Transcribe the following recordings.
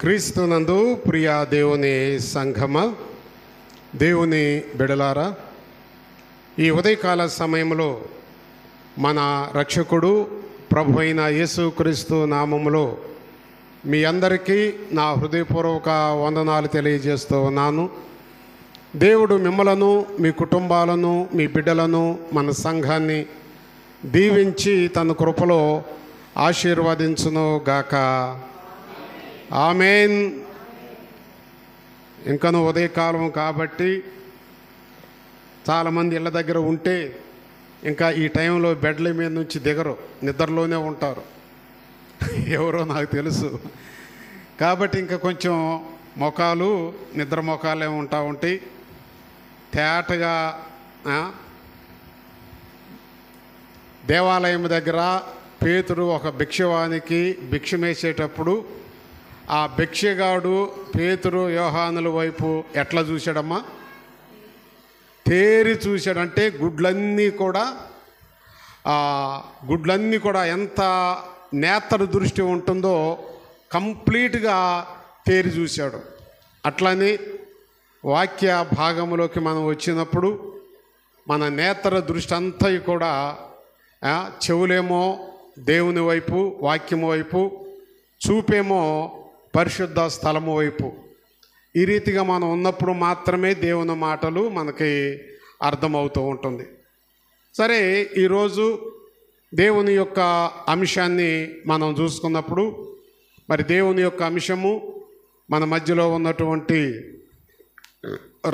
క్రీస్తునందు ప్రియ దేవుని సంఘమ, దేవుని బిడలారా, ఈ ఉదయకాల సమయంలో మన రక్షకుడు ప్రభు అయిన యేసుక్రీస్తు నామములో మీ అందరికీ నా హృదయపూర్వక వందనాలు తెలియజేస్తూ ఉన్నాను. దేవుడు మిమ్మలను, మీ కుటుంబాలను, మీ బిడ్డలను, మన సంఘాన్ని దీవించి తన కృపలో ఆశీర్వదించును గాక. ఆమేన్. ఇంకను ఉదయకాలం కాబట్టి చాలామంది ఇళ్ళ దగ్గర ఉంటే ఇంకా ఈ టైంలో బెడ్ల మీద నుంచి దిగరు, నిద్రలోనే ఉంటారు. ఎవరో నాకు తెలుసు. కాబట్టి ఇంకా కొంచెం మొఖాలు నిద్ర మొఖాలే ఉంటాయి. తేటగా దేవాలయం దగ్గర పేతురు ఒక భిక్షవానికి భిక్షమేసేటప్పుడు ఆ భిక్షగాడు పేతురు యోహానుల వైపు ఎట్లా చూశాడమ్మా? తేరి చూశాడంటే గుడ్లన్నీ కూడా ఎంత నేత్ర దృష్టి ఉంటుందో కంప్లీట్గా తేరి చూశాడు. అట్లని వాక్య భాగంలోకి మనం వచ్చినప్పుడు మన నేత్ర దృష్టి అంతా కూడా చెవులేమో దేవుని వైపు, వాక్యము వైపు, చూపేమో పరిశుద్ధ స్థలము వైపు. ఈ రీతిగా మనం ఉన్నప్పుడు మాత్రమే దేవుని మాటలు మనకి అర్థమవుతూ ఉంటుంది. సరే, ఈరోజు దేవుని యొక్క అంశాన్ని మనం చూసుకున్నప్పుడు మరి దేవుని యొక్క అంశము మన మధ్యలో ఉన్నటువంటి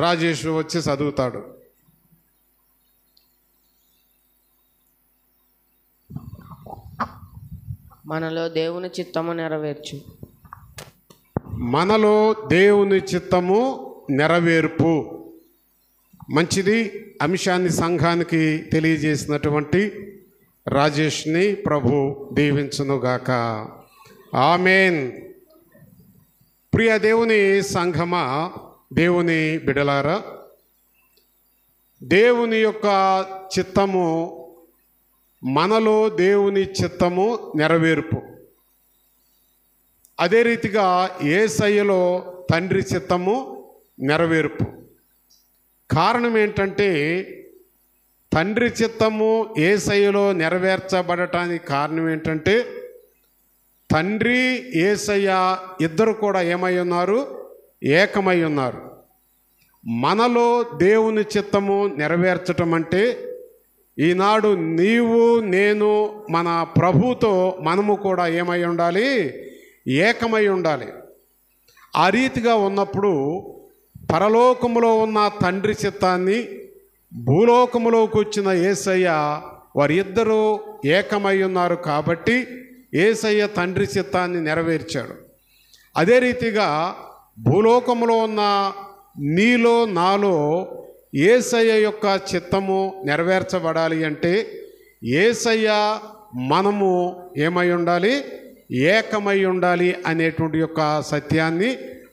రాజేష్ వచ్చి చదువుతాడు. మనలో దేవుని చిత్తము నెరవేర్చు. మనలో దేవుని చిత్తము నెరవేర్పు. మంచిది. అంశాన్ని సంఘానికి తెలియజేసినటువంటి రాజేష్ని ప్రభు దీవించునుగాక. ఆమేన్. ప్రియ దేవుని సంఘమా, దేవుని బిడలారా, దేవుని యొక్క చిత్తము, మనలో దేవుని చిత్తము నెరవేర్పు. అదే రీతిగా యేసయ్యలో తండ్రి చిత్తము నెరవేర్పు. కారణం ఏంటంటే తండ్రి చిత్తము యేసయ్యలో నెరవేర్చబడటానికి కారణం ఏంటంటే తండ్రి యేసయ్య ఇద్దరు కూడా ఏమై ఉన్నారు? ఏకమై ఉన్నారు. మనలో దేవుని చిత్తము నెరవేర్చటం అంటే ఈనాడు నీవు నేను మన ప్రభుతో మనము కూడా ఏమై ఉండాలి? ఏకమై ఉండాలి. ఆ రీతిగా ఉన్నప్పుడు పరలోకములో ఉన్న తండ్రి చిత్తాన్ని భూలోకములోకి వచ్చిన యేసయ్య వారిద్దరూ ఏకమై ఉన్నారు కాబట్టి యేసయ్య తండ్రి చిత్తాన్ని నెరవేర్చాడు. అదే రీతిగా భూలోకములో ఉన్న నీలో నాలో యేసయ్య యొక్క చిత్తము నెరవేర్చబడాలి అంటే యేసయ్య మనము ఏమై ఉండాలి? ఏకమై ఉండాలి అనేటువంటి యొక్క సత్యాన్ని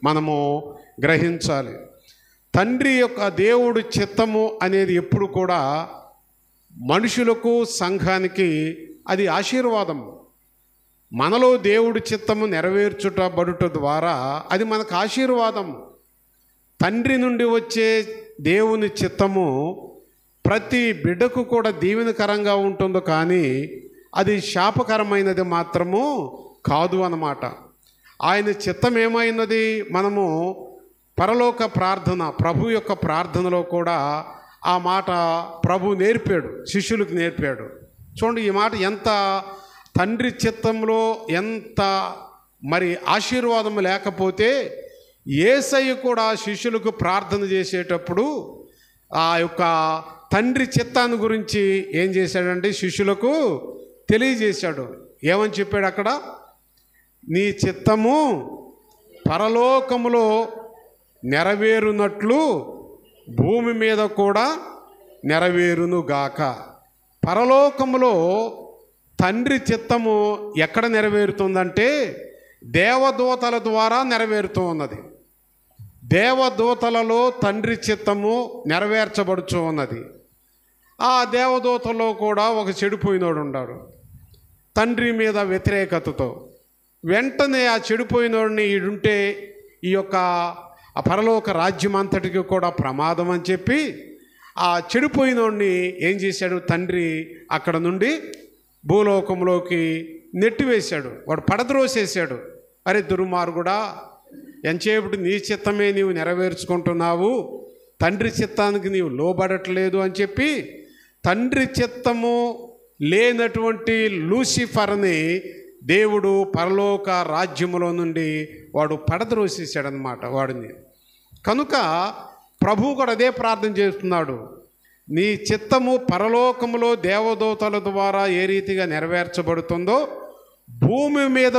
మనము గ్రహించాలి. తండ్రి యొక్క దేవుడి చిత్తము అనేది ఎప్పుడు కూడా మనుషులకు, సంఘానికి అది ఆశీర్వాదం. మనలో దేవుడి చిత్తము నెరవేర్చుటబడుట ద్వారా అది మనకు ఆశీర్వాదం. తండ్రి నుండి వచ్చే దేవుని చిత్తము ప్రతి బిడ్డకు కూడా దీవెనకరంగా ఉంటుంది, కానీ అది శాపకరమైనది మాత్రము కాదు అన్నమాట. ఆయన చిత్తం ఏమైనది? మనము పరలోక ప్రార్థన, ప్రభు యొక్క ప్రార్థనలో కూడా ఆ మాట ప్రభు నేర్పాడు, శిష్యులకు నేర్పాడు. చూడండి, ఈ మాట ఎంత తండ్రి చిత్తంలో ఎంత మరి ఆశీర్వాదం లేకపోతే యేసయ్య కూడా శిష్యులకు ప్రార్థన చేసేటప్పుడు ఆ యొక్క తండ్రి చిత్తాన్ని గురించి ఏం చేశాడంటే శిష్యులకు తెలియజేశాడు. ఏమని చెప్పాడు అక్కడ? నీ చిత్తము పరలోకములో నెరవేరునట్లు భూమి మీద కూడా నెరవేరునుగాక. పరలోకములో తండ్రి చిత్తము ఎక్కడ నెరవేరుతుందంటే దేవదూతల ద్వారా నెరవేరుతూ ఉన్నది. దేవదూతలలో తండ్రి చిత్తము నెరవేర్చబడుచు ఉన్నది. ఆ దేవదూతలో కూడా ఒక చెడిపోయినోడు ఉన్నాడు, తండ్రి మీద వ్యతిరేకతతో. వెంటనే ఆ చెడిపోయినోడిని ఈడుంటే ఈ యొక్క ఆ పరలోక రాజ్యం అంతటికి కూడా ప్రమాదం అని చెప్పి ఆ చెడిపోయినోడిని ఏం చేశాడు? తండ్రి అక్కడ నుండి భూలోకంలోకి నెట్టివేశాడు. వాడు పడద్రోసేశాడు. అరే దుర్మార్గుడా, ఎంతసేపటి నీ చిత్తమే నీవు నెరవేర్చుకుంటున్నావు, తండ్రి చిత్తానికి నీవు లోబడట్లేదు అని చెప్పి తండ్రి చిత్తము లేనటువంటి లూసిఫర్ని దేవుడు పరలోక రాజ్యములో నుండి వాడు పడద్రోసేసాడనమాట వాడిని. కనుక ప్రభువు కూడా అదే ప్రార్థన చేస్తున్నాడు. నీ చిత్తము పరలోకములో దేవదూతల ద్వారా ఏ రీతిగా నెరవేర్చబడుతుందో భూమి మీద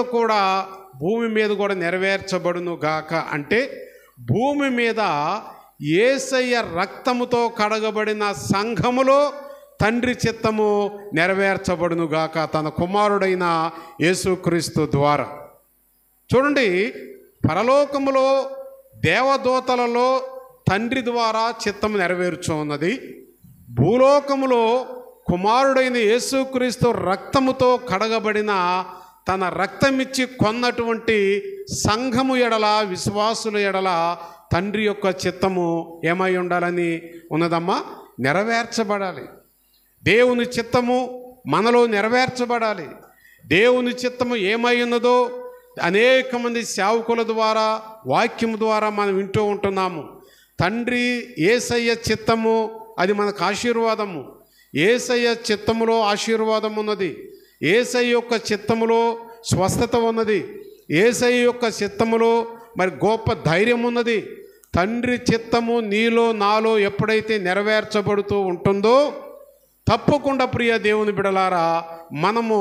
కూడా నెరవేర్చబడును గాక. అంటే భూమి మీద యేసయ్య రక్తముతో కడగబడిన సంఘములో తండ్రి చిత్తము నెరవేర్చబడును గాక తన కుమారుడైన యేసుక్రీస్తు ద్వారా. చూడండి, పరలోకములో దేవదూతలలో తండ్రి ద్వారా చిత్తము నెరవేర్చు ఉన్నది. భూలోకములో కుమారుడైన యేసుక్రీస్తు రక్తముతో కడగబడిన తన రక్తమిచ్చి కొన్నటువంటి సంఘము ఎడల, విశ్వాసుల ఎడల తండ్రి యొక్క చిత్తము ఏమై ఉండాలని ఉన్నదమ్మా? నెరవేర్చబడాలి. దేవుని చిత్తము మనలో నెరవేర్చబడాలి. దేవుని చిత్తము ఏమై ఉన్నదో అనేక మంది సేవకుల ద్వారా, వాక్యము ద్వారా మనం వింటూ ఉంటున్నాము. తండ్రి యేసయ్య చిత్తము అది మనకు ఆశీర్వాదము. యేసయ్య చిత్తములో ఆశీర్వాదం ఉన్నది. యేసయ్య యొక్క చిత్తములో స్వస్థత ఉన్నది. యేసయ్య యొక్క చిత్తములో మరి గొప్ప ధైర్యం ఉన్నది. తండ్రి చిత్తము నీలో నాలో ఎప్పుడైతే నెరవేర్చబడుతూ ఉంటుందో తప్పకుండా ప్రియ దేవుని బిడలారా మనము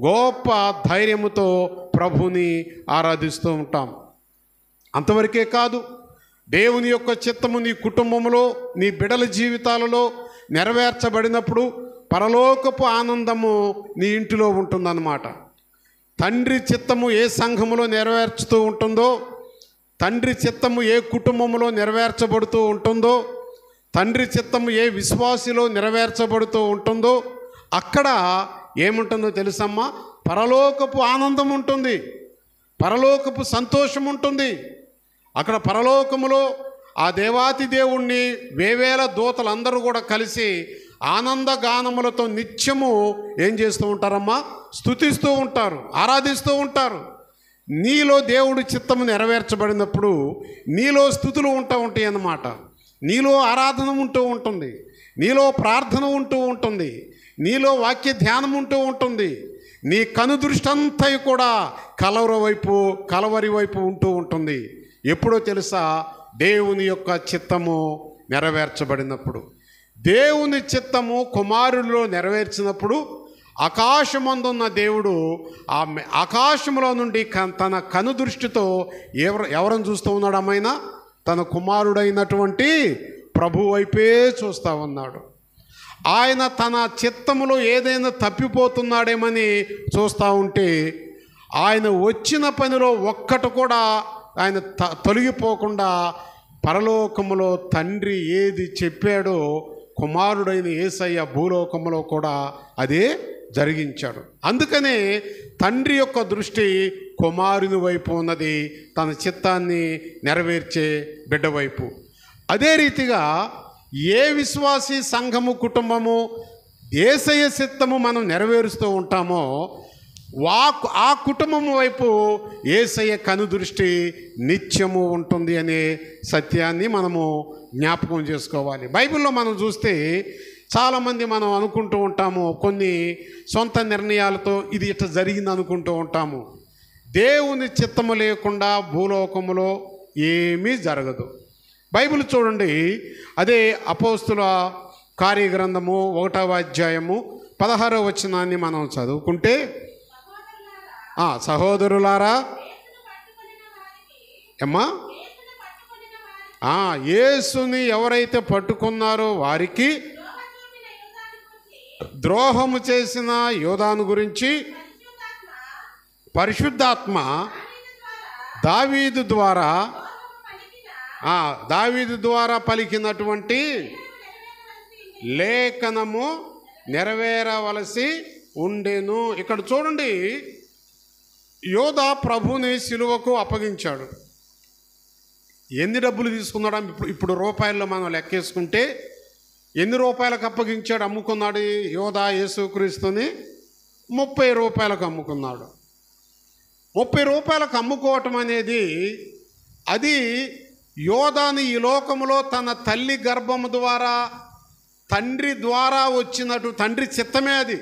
గొప్ప ధైర్యముతో ప్రభుని ఆరాధిస్తూ ఉంటాం. అంతవరకే కాదు, దేవుని యొక్క చిత్తము నీ కుటుంబంలో, నీ బిడల జీవితాలలో నెరవేర్చబడినప్పుడు పరలోకపు ఆనందము నీ ఇంటిలో ఉంటుందన్నమాట. తండ్రి చిత్తము ఏ సంఘములో నెరవేర్చుతూ ఉంటుందో, తండ్రి చిత్తము ఏ కుటుంబంలో నెరవేర్చబడుతూ ఉంటుందో, తండ్రి చిత్తము ఏ విశ్వాసిలో నెరవేర్చబడుతూ ఉంటుందో అక్కడ ఏముంటుందో తెలుసమ్మా? పరలోకపు ఆనందం ఉంటుంది, పరలోకపు సంతోషం ఉంటుంది. అక్కడ పరలోకములో ఆ దేవాతి దేవుణ్ణి వేవేల దూతలందరూ కూడా కలిసి ఆనందగానములతో నిత్యము ఏం చేస్తూ ఉంటారమ్మా? స్తుతిస్తూ ఉంటారు, ఆరాధిస్తూ ఉంటారు. నీలో దేవుడి చిత్తము నెరవేర్చబడినప్పుడు నీలో స్తుతులు ఉంటాయి అన్నమాట. నీలో ఆరాధన ఉంటూ ఉంటుంది, నీలో ప్రార్థన ఉంటూ ఉంటుంది, నీలో వాక్య ధ్యానం ఉంటూ ఉంటుంది. నీ కనుదృష్టి అంతా కూడా కలవరి వైపు ఉంటూ ఉంటుంది. ఎప్పుడో తెలుసా? దేవుని యొక్క చిత్తము నెరవేర్చబడినప్పుడు. దేవుని చిత్తము కుమారుడిలో నెరవేర్చినప్పుడు ఆకాశమందున్న దేవుడు ఆ ఆకాశంలో నుండి తన కనుదృష్టితో ఎవరిని చూస్తూ ఉన్నాడు? అమ్మైనా తన కుమారుడైనటువంటి ప్రభు వైపే చూస్తూ ఉన్నాడు. ఆయన తన చిత్తములో ఏదైనా తప్పిపోతున్నాడేమని చూస్తూ ఉంటే ఆయన వచ్చిన పనిలో ఒక్కటి కూడా ఆయన తొలగిపోకుండా పరలోకములో తండ్రి ఏది చెప్పాడో కుమారుడైన యేసయ్య భూలోకములో కూడా అదే జరిగించాడు. అందుకనే తండ్రి యొక్క దృష్టి కుమారుని వైపు ఉన్నది, తన చిత్తాన్ని నెరవేర్చే బిడ్డ వైపు. అదే రీతిగా ఏ విశ్వాసి సంఘము కుటుంబము యేసయ్య చిత్తము మనం నెరవేరుస్తూ ఉంటామో ఆ కుటుంబం వైపు యేసయ్య కనుదృష్టి నిత్యము ఉంటుంది అనే సత్యాన్ని మనము జ్ఞాపకం చేసుకోవాలి. బైబిల్లో మనం చూస్తే చాలామంది మనం అనుకుంటూ ఉంటాము, కొన్ని సొంత నిర్ణయాలతో ఇది ఇట్లా జరిగింది అనుకుంటూ ఉంటాము. దేవుని చిత్తము లేకుండా భూలోకములో ఏమీ జరగదు. బైబిల్ చూడండి, అదే అపోస్తుల కార్యగ్రంథము 1వ అధ్యాయము 16వ వచనాన్ని మనం చదువుకుంటే, సహోదరులారా అమ్మా, యేసుని ఎవరైతే పట్టుకున్నారో వారికి ద్రోహము చేసిన యోధాను గురించి పరిశుద్ధాత్మ దావీదు ద్వారా పలికినటువంటి లేఖనము నెరవేరవలసి ఉండెను. ఇక్కడ చూడండి, యోధ ప్రభుని సిలువకు అప్పగించాడు. ఎన్ని డబ్బులు తీసుకున్నాడు? ఇప్పుడు రూపాయల్లో మనం లెక్కేసుకుంటే ఎన్ని రూపాయలకు అప్పగించాడు, అమ్ముకున్నాడు యోధ యేసుక్రీస్తుని? 30 రూపాయలకు అమ్ముకున్నాడు. 30 రూపాయలకు అమ్ముకోవటం అనేది అది యోధాని ఈ లోకములో తన తల్లి గర్భము ద్వారా తండ్రి ద్వారా వచ్చినట్టు తండ్రి చిత్తమే అది.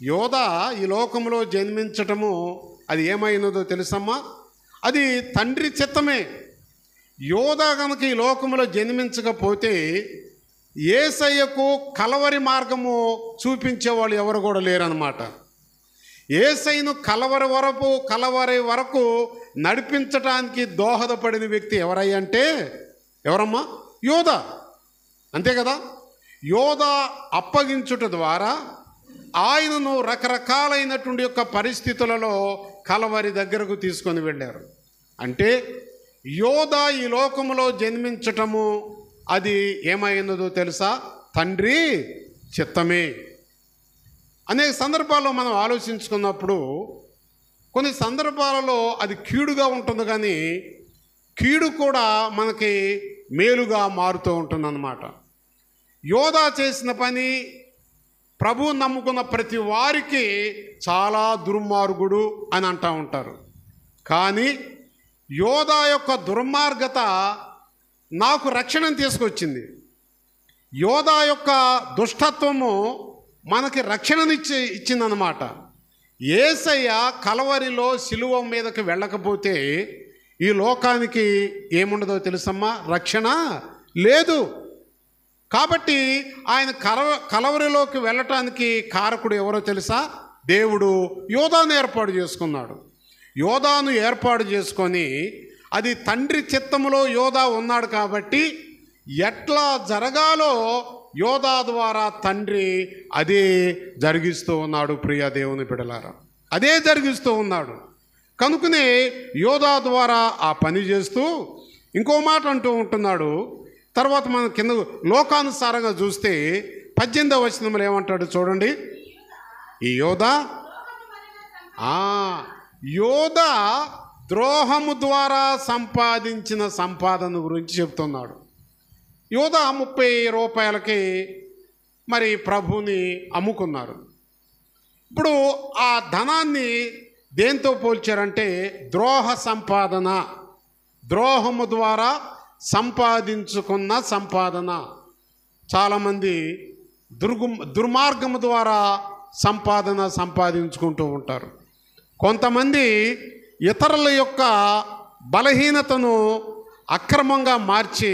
యోధ ఈ లోకంలో జన్మించటము అది ఏమైనదో తెలుసమ్మా? అది తండ్రి చిత్తమే. యోధ కనుక ఈ లోకంలో జన్మించకపోతే యేసయ్యకు కలవరి మార్గము చూపించేవాళ్ళు ఎవరు కూడా లేరన్నమాట. యేసయ్యను కలవరి వరకు నడిపించటానికి దోహదపడిన వ్యక్తి ఎవరయ్యంటే ఎవరమ్మా? యోధ. అంతే కదా. యోధ అప్పగించుట ద్వారా ఆయనను రకరకాలైనటువంటి యొక్క పరిస్థితులలో కలవరి దగ్గరకు తీసుకొని వెళ్ళారు. అంటే యోధ ఈ లోకములో జన్మించటము అది ఏమైనదో తెలుసా? తండ్రి చిత్తమే. అనేక సందర్భాల్లో మనం ఆలోచించుకున్నప్పుడు కొన్ని సందర్భాలలో అది కీడుగా ఉంటుంది, కానీ కీడు కూడా మనకి మేలుగా మారుతూ ఉంటుందన్నమాట. యోధ చేసిన పని ప్రభువు నమ్ముకున్న ప్రతి వారికి చాలా దుర్మార్గుడు అని అంటూ ఉంటారు. కానీ యోధ యొక్క దుర్మార్గత నాకు రక్షణను తీసుకొచ్చింది. యోధ యొక్క దుష్టత్వము మనకి ఇచ్చిందనమాట. యేసయ్య కలవరిలో సిలువ మీదకి వెళ్ళకపోతే ఈ లోకానికి ఏముండదో తెలుసమ్మా? రక్షణ లేదు. కాబట్టి ఆయన కలవరిలోకి వెళ్ళటానికి కారకుడు ఎవరో తెలుసా? దేవుడు యోధాను ఏర్పాటు చేసుకున్నాడు. యోధాను ఏర్పాటు చేసుకొని అది తండ్రి చిత్తములో యోధ ఉన్నాడు కాబట్టి ఎట్లా జరగాలో యోధ ద్వారా తండ్రి అదే జరిగిస్తూ ఉన్నాడు. ప్రియ దేవుని బిడ్డలారా, అదే జరిగిస్తూ ఉన్నాడు. కనుకనే యోధ ద్వారా ఆ పని చేస్తూ ఇంకో మాట అంటూ ఉంటున్నాడు. తర్వాత మనం కింద లోకానుసారంగా చూస్తే 18వ వచనంలో ఏమంటాడు చూడండి. ఈ యోధ ద్రోహము ద్వారా సంపాదించిన సంపాదన గురించి చెప్తున్నాడు. యోధ 30 రూపాయలకి మరి ప్రభుని అమ్ముకున్నారు. ఇప్పుడు ఆ ధనాన్ని దేంతో పోల్చారంటే ద్రోహ సంపాదన, ద్రోహము ద్వారా సంపాదించుకున్న సంపాదన. చాలామంది దుర్మార్గము ద్వారా సంపాదించుకుంటూ ఉంటారు. కొంతమంది ఇతరుల యొక్క బలహీనతను అక్రమంగా మార్చి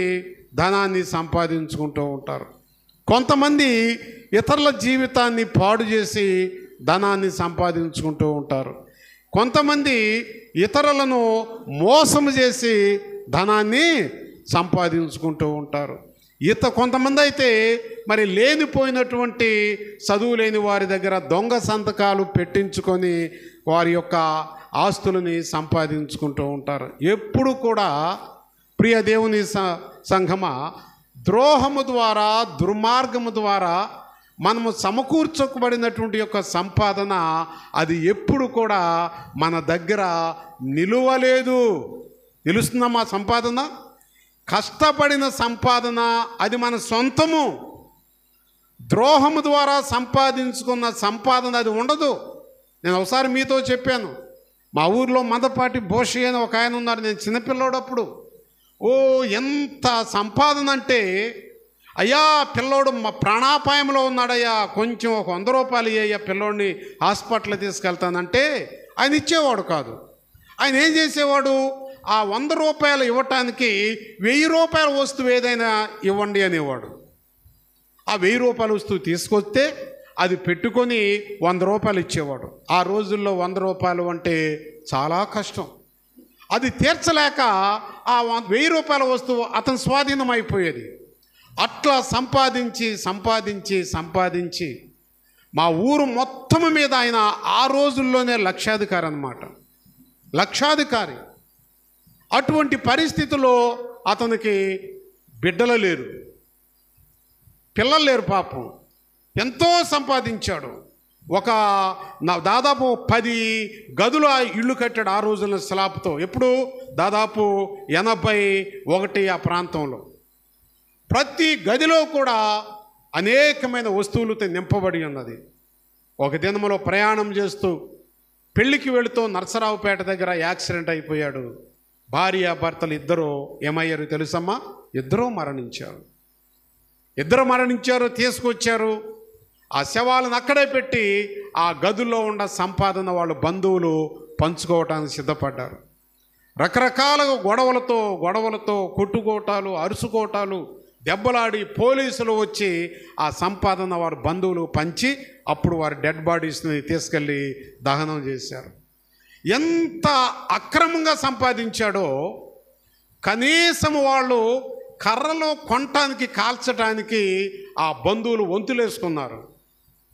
ధనాన్ని సంపాదించుకుంటూ ఉంటారు. కొంతమంది ఇతరుల జీవితాన్ని పాడు చేసి ధనాన్ని సంపాదించుకుంటూ ఉంటారు. కొంతమంది ఇతరులను మోసం చేసి ధనాన్ని సంపాదించుకుంటూ ఉంటారు. కొంతమంది అయితే మరి లేనిపోయినటువంటి చదువు లేని వారి దగ్గర దొంగ సంతకాలు పెట్టించుకొని వారి యొక్క ఆస్తులని సంపాదించుకుంటూ ఉంటారు. ఎప్పుడు కూడా ప్రియ దేవుని సంఘమా, ద్రోహము ద్వారా దుర్మార్గము ద్వారా మనము సమకూర్చబడినటువంటి యొక్క సంపాదన అది ఎప్పుడు కూడా మన దగ్గర నిలువలేదు. నిలుస్తుందమ్మా సంపాదన? కష్టపడిన సంపాదన అది మన సొంతము. ద్రోహము ద్వారా సంపాదించుకున్న సంపాదన అది ఉండదు. నేను ఒకసారి మీతో చెప్పాను. మా ఊర్లో మందపాటి భోషి అని ఒక ఆయన ఉన్నారు. నేను చిన్నపిల్లోడప్పుడు ఎంత సంపాదన అంటే, అయ్యా పిల్లోడు మా ప్రాణాపాయంలో ఉన్నాడయ్యా, కొంచెం ఒక 100 రూపాయలు ఇయ్యా పిల్లోడిని హాస్పిటల్ తీసుకెళ్తానంటే ఆయన ఇచ్చేవాడు కాదు. ఆయన ఏం చేసేవాడు? ఆ 100 రూపాయలు ఇవ్వటానికి 1000 రూపాయల వస్తువు ఏదైనా ఇవ్వండి అనేవాడు. ఆ 1000 రూపాయల వస్తువు తీసుకొస్తే అది పెట్టుకొని 100 రూపాయలు ఇచ్చేవాడు. ఆ రోజుల్లో 100 రూపాయలు అంటే చాలా కష్టం. అది తీర్చలేక ఆ 1000 రూపాయల వస్తువు అతని స్వాధీనం అయిపోయేది. అట్లా సంపాదించి మా ఊరు మొత్తం మీద ఆయన ఆ రోజుల్లోనే లక్షాధికారి అన్నమాట. లక్షాధికారి. అటువంటి పరిస్థితిలో అతనికి బిడ్డలు లేరు, పిల్లలు లేరు. పాపం ఎంతో సంపాదించాడు. దాదాపు 10 గదుల ఇళ్ళు కట్టాడు ఆ రోజున స్లాబ్తో. ఎప్పుడు దాదాపు 81 ఆ ప్రాంతంలో. ప్రతి గదిలో కూడా అనేకమైన వస్తువులతో నింపబడి ఉన్నది. ఒక దినములో ప్రయాణం చేస్తూ పెళ్లికి వెళుతూ నరసరావుపేట దగ్గర యాక్సిడెంట్ అయిపోయాడు. భార్య భర్తలు ఇద్దరు ఏమయ్యారు తెలుసమ్మా? ఇద్దరూ మరణించారు. తీసుకొచ్చారు. ఆ శవాలను అక్కడే పెట్టి ఆ గదుల్లో ఉన్న సంపాదన వాళ్ళు బంధువులు పంచుకోవటానికి సిద్ధపడ్డారు. రకరకాలుగా గొడవలతో కొట్టుకోటాలు, అరుసుకోటాలు, దెబ్బలాడి పోలీసులు వచ్చి ఆ సంపాదన వారి బంధువులు పంచి అప్పుడు వారి డెడ్ బాడీస్ని తీసుకెళ్ళి దహనం చేశారు. ఎంత అక్రమంగా సంపాదించాడో కనీసం వాళ్ళు కర్రలో కొనటానికి కాల్చడానికి ఆ బంధువులు వంతులేసుకున్నారు.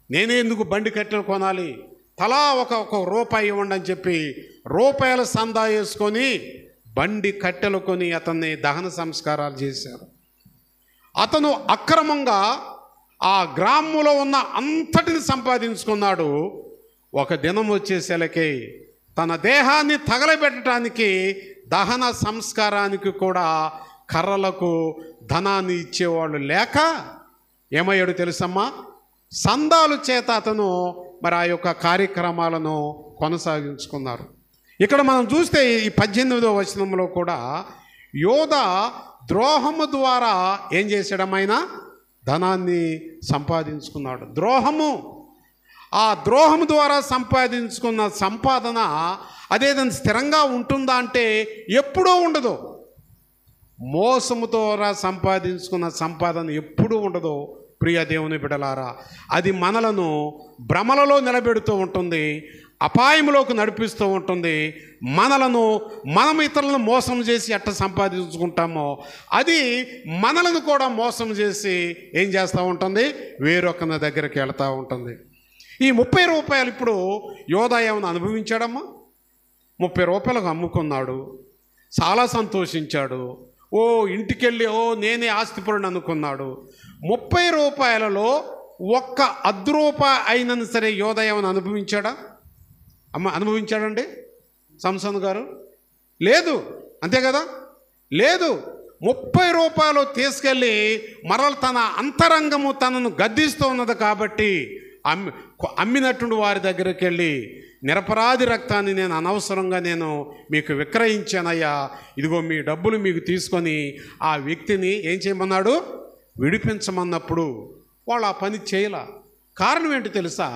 నేనే ఎందుకు బండి కట్టెలు కొనాలి, తలా ఒక రూపాయి ఇవ్వండి అని చెప్పి రూపాయల సందా వేసుకొని బండి కట్టెలు కొని అతన్ని దహన సంస్కారాలు చేశారు. అతను అక్రమంగా ఆ గ్రామంలో ఉన్న అంతటిని సంపాదించుకున్నాడు. ఒక దినం వచ్చేసరికి తన దేహాన్ని తగలబెట్టడానికి దహన సంస్కారానికి కూడా కర్రలకు ధనాన్ని ఇచ్చేవాళ్ళు లేక ఏమయ్యాడు తెలుసమ్మా? సందాలు చేత అతను మరి ఆ యొక్క కార్యక్రమాలను కొనసాగించుకున్నారు. ఇక్కడ మనం చూస్తే ఈ 18వ వచనంలో కూడా యోధ ద్రోహము ద్వారా ఏం చేసాడమైనా ధనాన్ని సంపాదించుకున్నాడు. ఆ ద్రోహము ద్వారా సంపాదించుకున్న సంపాదన అదేదైనా స్థిరంగా ఉంటుందా అంటే ఎప్పుడూ ఉండదు. మోసము ద్వారా సంపాదించుకున్న సంపాదన ఎప్పుడూ ఉండదు. ప్రియ దేవుని బిడ్డలారా, అది మనలను భ్రమలలో నిలబెడుతూ ఉంటుంది, అపాయంలోకి నడిపిస్తూ ఉంటుంది. మనం ఇతరులను మోసం చేసి ఎట్ట సంపాదించుకుంటామో అది మనలను కూడా మోసం చేసి ఏం చేస్తూ ఉంటుంది? వేరొకరి దగ్గరికి వెళ్తూ ఉంటుంది. ఈ 30 రూపాయలు ఇప్పుడు యోధ ఏమైనా అనుభవించాడమ్మా? 30 రూపాయలకు అమ్ముకున్నాడు, చాలా సంతోషించాడు. ఇంటికెళ్ళి నేనే ఆస్తిపరుడు అనుకున్నాడు. 30 రూపాయలలో ఒక్క రూపాయి అయినా సరే యోధ ఏమైనా అనుభవించాడా? అనుభవించాడండి సంసోను గారు? లేదు, అంతే కదా? లేదు. 30 రూపాయలు తీసుకెళ్ళి మరల తన అంతరంగము తనను గద్దిస్తూ ఉన్నది కాబట్టి అమ్మినట్టుండి వారి దగ్గరికి వెళ్ళి నిరపరాధి రక్తాన్ని నేను అనవసరంగా మీకు విక్రయించానయ్యా, ఇదిగో మీ డబ్బులు మీకు తీసుకొని ఆ వ్యక్తిని ఏం చేయమన్నాడు? విడిపించమన్నప్పుడు వాళ్ళు ఆ పని చేయలే. కారణం ఏంటి తెలుసా?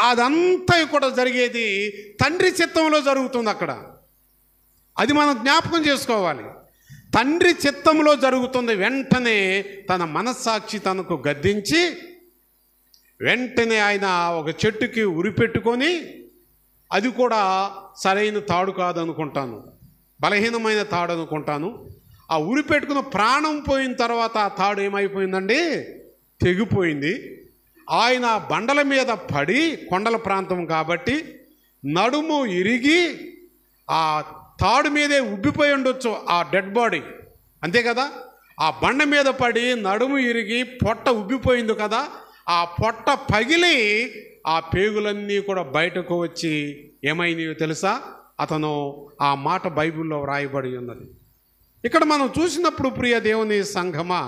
అదంతా కూడా జరిగేది తండ్రి చిత్తంలో జరుగుతుంది. అక్కడ అది మనం జ్ఞాపకం చేసుకోవాలి. తండ్రి చిత్తంలో జరుగుతుంది. వెంటనే తన మనస్సాక్షి తనకు గద్దించి వెంటనే ఆయన ఒక చెట్టుకి ఉరిపెట్టుకొని, అది కూడా సరైన తాడు కాదనుకుంటాను, బలహీనమైన తాడు అనుకుంటాను. ఆ ఉరిపెట్టుకున్న ప్రాణం పోయిన తర్వాత ఆ తాడు ఏమైపోయిందండి? తెగిపోయింది. ఆయన బండల మీద పడి, కొండల ప్రాంతం కాబట్టి నడుము ఇరిగి ఆ తాడు మీదే ఉబ్బిపోయి ఉండొచ్చు ఆ డెడ్ బాడీ, అంతే కదా? ఆ బండ మీద పడి నడుము ఇరిగి పొట్ట ఉబ్బిపోయింది కదా, ఆ పొట్ట పగిలి ఆ పేగులన్నీ కూడా బయటకు వచ్చి ఏమైనాయో తెలుసా? అతను ఆ మాట బైబిల్లో వ్రాయబడి ఉన్నది. ఇక్కడ మనం చూసినప్పుడు ప్రియ దేవుని సంఘమా,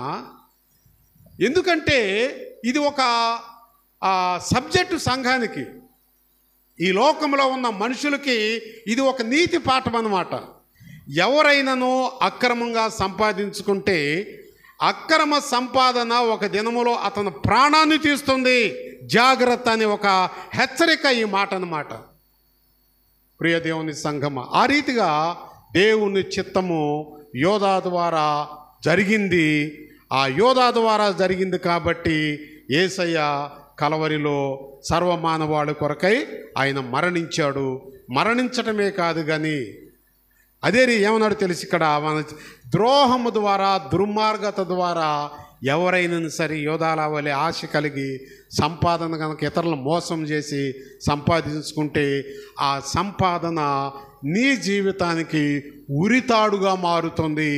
ఎందుకంటే ఇది ఒక సబ్జెక్టు సంఘానికి, ఈ లోకంలో ఉన్న మనుషులకి ఇది ఒక నీతి పాఠం అన్నమాట. ఎవరైనానో అక్రమంగా సంపాదించుకుంటే అక్రమ సంపాదన ఒక దినములో అతను ప్రాణాన్ని తీస్తుంది, జాగ్రత్త అని ఒక హెచ్చరిక ఈ మాట అన్నమాట. ప్రియ దేవుని సంఘమా, ఆ రీతిగా దేవుని చిత్తము యోధా ద్వారా జరిగింది. ఆ యోధా ద్వారా జరిగింది కాబట్టి యేసయ్య కలవరిలో సర్వమానవాళి కొరకై ఆయన మరణించాడు. మరణించటమే కాదు కానీ అదే ఏమన్నాడు తెలుసు? ఇక్కడ మన ద్రోహము ద్వారా, దుర్మార్గత ద్వారా ఎవరైనా సరే యోధాల వలె ఆశ కలిగి సంపాదన కనుక ఇతరులను మోసం చేసి సంపాదించుకుంటే ఆ సంపాదన నీ జీవితానికి ఉరితాడుగా మారుతుంది,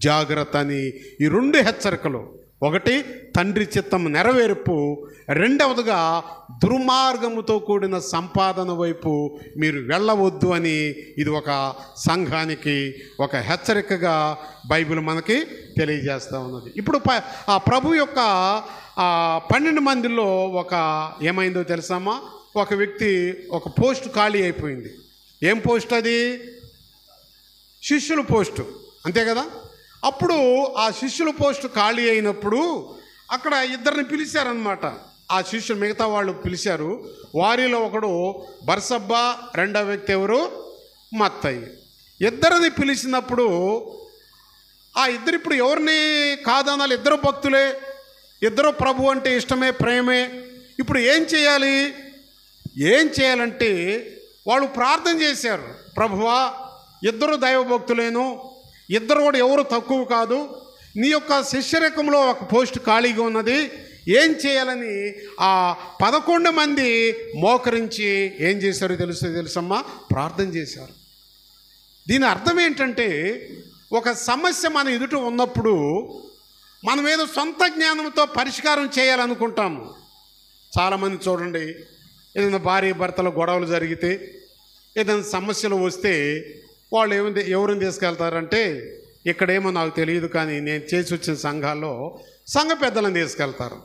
జాగ్రత్త అని ఈ 2 హెచ్చరికలు ఒకటి తండ్రి చిత్తం నెరవేర్పు, రెండవదిగా దుర్మార్గముతో కూడిన సంపాదన వైపు మీరు వెళ్ళవద్దు అని ఇది ఒక సంఘానికి ఒక హెచ్చరికగా బైబిల్ మనకి తెలియజేస్తూ ఉన్నది. ఇప్పుడు ఆ ప్రభు యొక్క 12 మందిలో ఒక ఏమైందో తెలుసామా? ఒక వ్యక్తి ఒక పోస్ట్ ఖాళీ అయిపోయింది. ఏం పోస్ట్ అది? శిష్యుల పోస్టు, అంతే కదా. అప్పుడు ఆ శిష్యుల పోస్టు ఖాళీ అయినప్పుడు అక్కడ ఇద్దరిని పిలిచారనమాట. ఆ శిష్యులు మిగతా వాళ్ళు పిలిచారు. వారిలో ఒకడు బర్సబ్బా, రెండో వ్యక్తి ఎవరు? మత్తయి. ఇద్దరిని పిలిచినప్పుడు ఆ ఇద్దరు ఇప్పుడు ఎవరిని కాదనాలి? ఇద్దరు భక్తులే, ఇద్దరు ప్రభు అంటే ఇష్టమే, ప్రేమే. ఇప్పుడు ఏం చేయాలంటే వాళ్ళు ప్రార్థన చేశారు. ప్రభువా, ఇద్దరు దైవభక్తులేను, ఇద్దరు కూడా ఎవరు తక్కువ కాదు, నీ యొక్క శిష్యరకంలో ఒక పోస్ట్ ఖాళీగా ఉన్నది, ఏం చేయాలని ఆ 11 మంది మోకరించి ఏం చేశారో తెలుసమ్మా? ప్రార్థన చేశారు. దీని అర్థం ఏంటంటే, ఒక సమస్య మన ఎదుట ఉన్నప్పుడు మనం ఏదో సొంత జ్ఞానంతో పరిష్కారం చేయాలనుకుంటాము. చాలామంది చూడండి, ఏదైనా భార్య భర్తల గొడవలు జరిగితే, ఏదైనా సమస్యలు వస్తే వాళ్ళు ఎవరిని తీసుకెళ్తారంటే, ఇక్కడేమో నాకు తెలియదు కానీ నేను చేసి వచ్చిన సంఘాల్లో సంఘ పెద్దలను తీసుకెళ్తారు.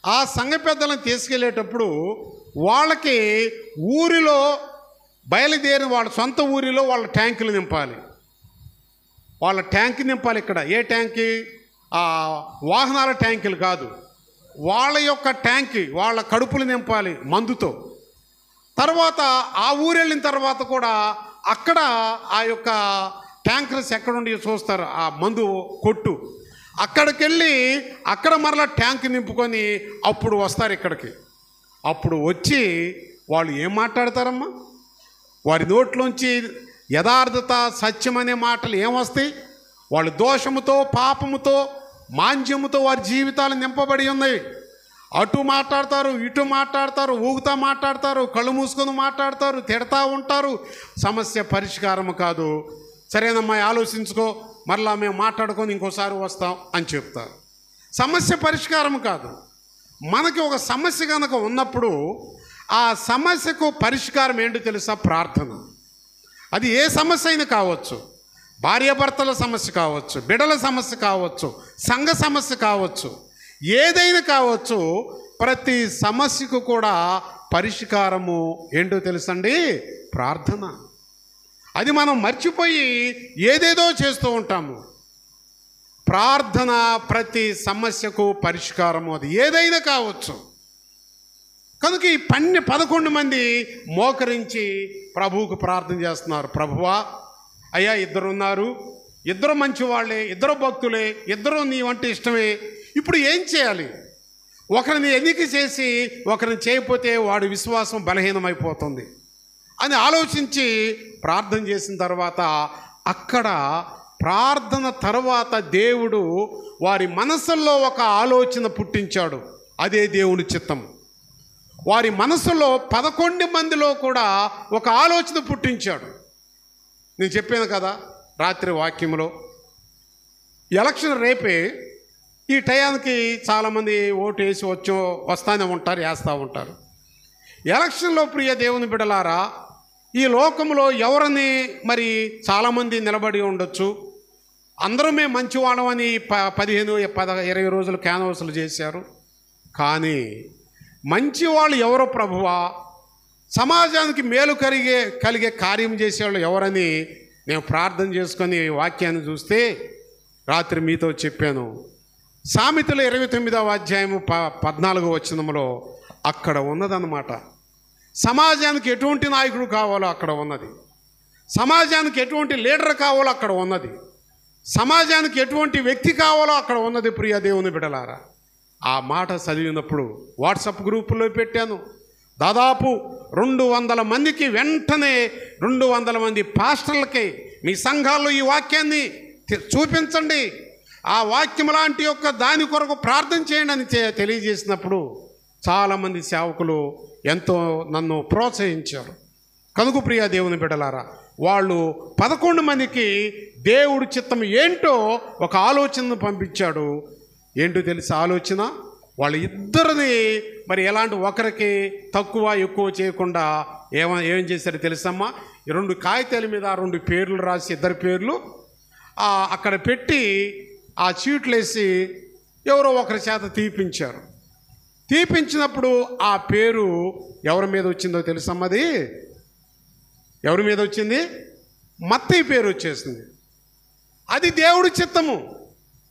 ఆ సంఘ పెద్దలను తీసుకెళ్ళేటప్పుడు వాళ్ళకి ఊరిలో బయలుదేరి వాళ్ళ సొంత ఊరిలో వాళ్ళ ట్యాంకులు నింపాలి. వాళ్ళ ట్యాంక్ నింపాలి. ఇక్కడ ఏ ట్యాంకి? వాహనాల ట్యాంకులు కాదు, వాళ్ళ యొక్క ట్యాంకి, వాళ్ళ కడుపులు నింపాలి మందుతో. తర్వాత ఆ ఊరు వెళ్ళిన తర్వాత కూడా అక్కడ ఆ యొక్క ట్యాంకర్స్ ఎక్కడుండి చూస్తారు, ఆ మందు కొట్టు, అక్కడికి వెళ్ళి అక్కడ మరలా ట్యాంక్ నింపుకొని అప్పుడు వస్తారు ఇక్కడికి. అప్పుడు వచ్చి వాళ్ళు ఏం మాట్లాడతారమ్మా? వారి నోట్లోంచి యథార్థత, సత్యం అనే మాటలు ఏమొస్తాయి? వాళ్ళు దోషముతో, పాపముతో, మాంద్యముతో వారి జీవితాలు నింపబడి ఉన్నాయి. అటు మాట్లాడతారు, ఇటు మాట్లాడతారు, ఊగుతా మాట్లాడతారు, కళ్ళు మూసుకొని మాట్లాడతారు, తిడతా ఉంటారు. సమస్య పరిష్కారం కాదు. సరేనమ్మా, ఆలోచించుకో, మరలా మేము మాట్లాడుకొని ఇంకోసారి వస్తాం అని చెప్తారు. సమస్య పరిష్కారం కాదు. మనకి ఒక సమస్య కనుక ఉన్నప్పుడు ఆ సమస్యకు పరిష్కారం ఏంటో తెలుసా? ప్రార్థన. అది ఏ సమస్య అయినా కావచ్చు, భార్యాభర్తల సమస్య కావచ్చు, బిడ్డల సమస్య కావచ్చు, సంఘ సమస్య కావచ్చు, ఏదైనా కావచ్చు. ప్రతి సమస్యకు కూడా పరిష్కారము ఏంటో తెలుసండి? ప్రార్థన. అది మనం మర్చిపోయి ఏదేదో చేస్తూ ఉంటాము. ప్రార్థన ప్రతి సమస్యకు పరిష్కారము, అది ఏదైనా కావచ్చు. కనుక ఈ 11 మంది మోకరించి ప్రభువుకు ప్రార్థన చేస్తున్నారు. ప్రభువా, అయ్యా, ఇద్దరున్నారు, ఇద్దరు మంచివాళ్ళే, ఇద్దరు భక్తులే, ఇద్దరు నీ వంటి ఇష్టమే. ఇప్పుడు ఏం చేయాలి? ఒకరిని ఎన్నిక చేసి ఒకరిని చేయకపోతే వాడి విశ్వాసం బలహీనమైపోతుంది అని ఆలోచించి ప్రార్థన చేసిన తర్వాత, అక్కడ ప్రార్థన తర్వాత దేవుడు వారి మనసుల్లో ఒక ఆలోచన పుట్టించాడు. అదే దేవుని చిత్తం. వారి మనసులో 11 మందిలో కూడా ఒక ఆలోచన పుట్టించాడు. నేను చెప్పాను కదా రాత్రి వాక్యంలో, ఎలక్షన్ రేపే. ఈ టయానికి చాలామంది ఓటు వేసి వస్తూనే ఉంటారు, వేస్తూ ఉంటారు. ఎలక్షన్లో ప్రియ దేవుని బిడ్డలారా, ఈ లోకంలో ఎవరిని మరి చాలామంది నిలబడి ఉండొచ్చు. అందరూ మేము మంచివాళ్ళమని 15-20 రోజులు క్యాన్వాసులు చేశారు. కానీ మంచివాళ్ళు ఎవరో ప్రభువా, సమాజానికి మేలు కలిగే కార్యం చేసేవాళ్ళు ఎవరని నేను ప్రార్థన చేసుకొని వాక్యాన్ని చూస్తే రాత్రి మీతో చెప్పాను. సామెతలు 29వ అధ్యాయము 14వ వచనంలో అక్కడ ఉన్నదన్నమాట. సమాజానికి ఎటువంటి నాయకుడు కావాలో అక్కడ ఉన్నది, సమాజానికి ఎటువంటి లీడర్ కావాలో అక్కడ ఉన్నది, సమాజానికి ఎటువంటి వ్యక్తి కావాలో అక్కడ ఉన్నది. ప్రియ దేవుని బిడ్డలారా, ఆ మాట చదివినప్పుడు వాట్సాప్ గ్రూపుల్లో పెట్టాను. దాదాపు 200 మందికి, వెంటనే 200 మంది పాస్టర్లకి మీ సంఘాల్లో ఈ వాక్యాన్ని చూపించండి, ఆ వాక్యం లాంటి యొక్క దాని కొరకు ప్రార్థన చేయండి అని తెలియజేసినప్పుడు చాలామంది సేవకులు ఎంతో నన్ను ప్రోత్సహించారు. కనుక ప్రియ దేవుని బిడ్డలారా, వాళ్ళు 11 మందికి దేవుడి చిత్తం ఏంటో ఒక ఆలోచనను పంపించాడు. ఏంటో తెలిసి ఆలోచన, వాళ్ళ ఇద్దరిని మరి ఎలాంటి ఒకరికి తక్కువ ఎక్కువ చేయకుండా ఏం చేశారో తెలుసమ్మా, 2 కాగితాల మీద 2 పేర్లు రాసి, ఇద్దరి పేర్లు అక్కడ పెట్టి ఆ చీట్లు వేసి ఎవరో ఒకరి చేత తీపించారు. తీపించినప్పుడు ఆ పేరు ఎవరి మీద వచ్చిందో తెలుసమ్మా? అది ఎవరి మీద వచ్చింది? మత్తయి పేరు వచ్చేసింది. అది దేవుడి చిత్తము.